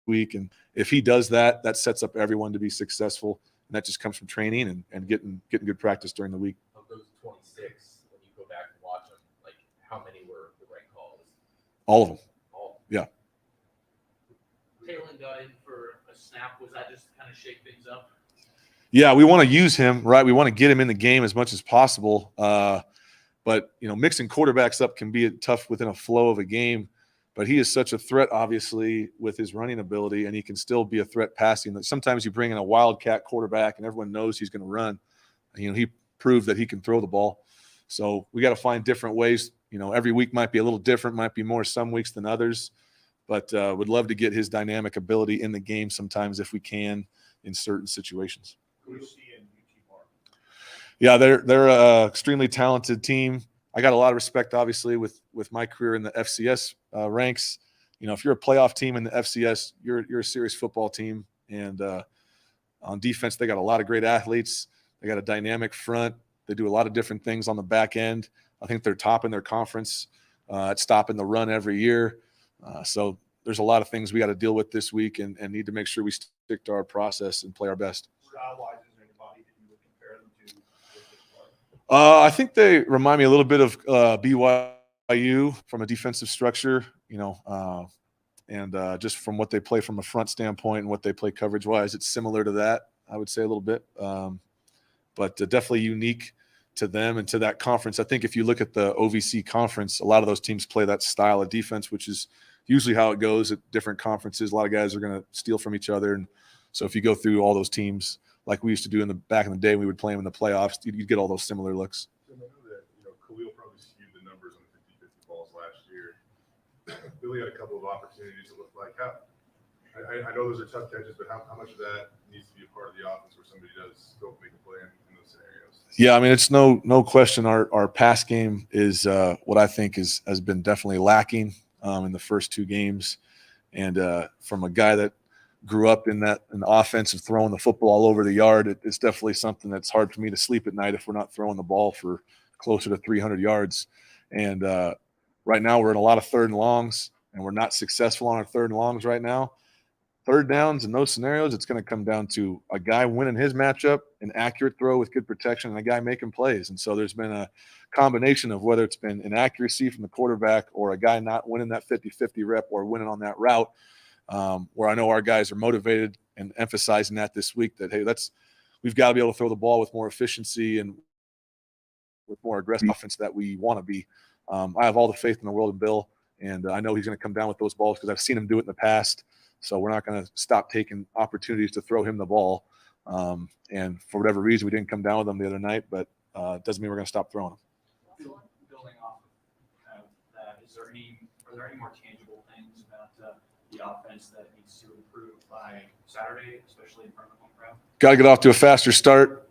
Speaker 10: week. And if he does that, that sets up everyone to be successful. And that just comes from training and getting good practice during the week.
Speaker 6: Of those 26, when you go back and watch them, how many were the right calls?
Speaker 10: All of them.
Speaker 6: All.
Speaker 10: Yeah.
Speaker 11: Taylor got in for a snap. Was that just to kind of shake things up?
Speaker 10: Yeah, we want to use him, right? We want to get him in the game as much as possible. But, mixing quarterbacks up can be tough within a flow of a game. But he is such a threat, obviously, with his running ability, and he can still be a threat passing. Sometimes you bring in a wildcat quarterback, and everyone knows he's going to run. He proved that he can throw the ball. So we got to find different ways. Every week might be a little different, might be more some weeks than others. But would love to get his dynamic ability in the game sometimes if we can in certain situations.
Speaker 4: Who do you see in UT Mark?
Speaker 10: Yeah, they're an extremely talented team. I got a lot of respect, obviously, with my career in the FCS ranks. If you're a playoff team in the FCS, you're a serious football team. And on defense, they got a lot of great athletes. They got a dynamic front. They do a lot of different things on the back end. I think they're top in their conference at stopping the run every year. So there's a lot of things we got to deal with this week and need to make sure we stick to our process and play our best.
Speaker 4: Style-wise, is there anybody that you would compare them to?
Speaker 10: I think they remind me a little bit of BYU from a defensive structure, and just from what they play from a front standpoint and what they play coverage-wise, it's similar to that, I would say a little bit. But definitely unique to them and to that conference. I think if you look at the OVC conference, a lot of those teams play that style of defense, which is usually how it goes at different conferences. A lot of guys are going to steal from each other. And so if you go through all those teams, like we used to do back in the day, we would play them in the playoffs, you'd get all those similar looks.
Speaker 3: I know that, Khalil probably skewed the numbers on the 50-50 balls last year. Billy had a couple of opportunities to look like. I know those are tough catches, but how much of that needs to be a part of the offense where somebody does go make a play in those scenarios?
Speaker 10: Yeah, I mean, it's no question our pass game is what I think has been definitely lacking in the first two games. And from a guy that grew up in the offense of throwing the football all over the yard, it's definitely something that's hard for me to sleep at night if we're not throwing the ball for closer to 300 yards. And right now we're in a lot of third and longs, and we're not successful on our third and longs right now. third downs in those scenarios, it's going to come down to a guy winning his matchup, an accurate throw with good protection, and a guy making plays. And so there's been a combination of whether it's been inaccuracy from the quarterback or a guy not winning that 50-50 rep or winning on that route, where I know our guys are motivated and emphasizing that this week that, hey, we've got to be able to throw the ball with more efficiency and with more aggressive offense that we want to be. I have all the faith in the world in Bill, and I know he's going to come down with those balls because I've seen him do it in the past. So we're not going to stop taking opportunities to throw him the ball. And for whatever reason, we didn't come down with him the other night, but it doesn't mean we're going to stop throwing him.
Speaker 8: Building off of that, are there any more tangible things about the offense that needs to improve by Saturday, especially in front of the home crowd?
Speaker 10: Got to get off to a faster start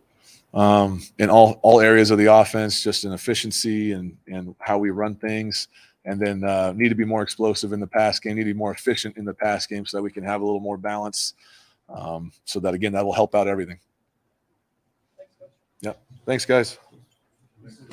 Speaker 10: in all areas of the offense, just in efficiency and how we run things. And then need to be more explosive in the pass game, need to be more efficient in the pass game so that we can have a little more balance. So that, again, that will help out everything.
Speaker 8: Thanks, Coach.
Speaker 10: Yep. Thanks, guys.
Speaker 7: This is-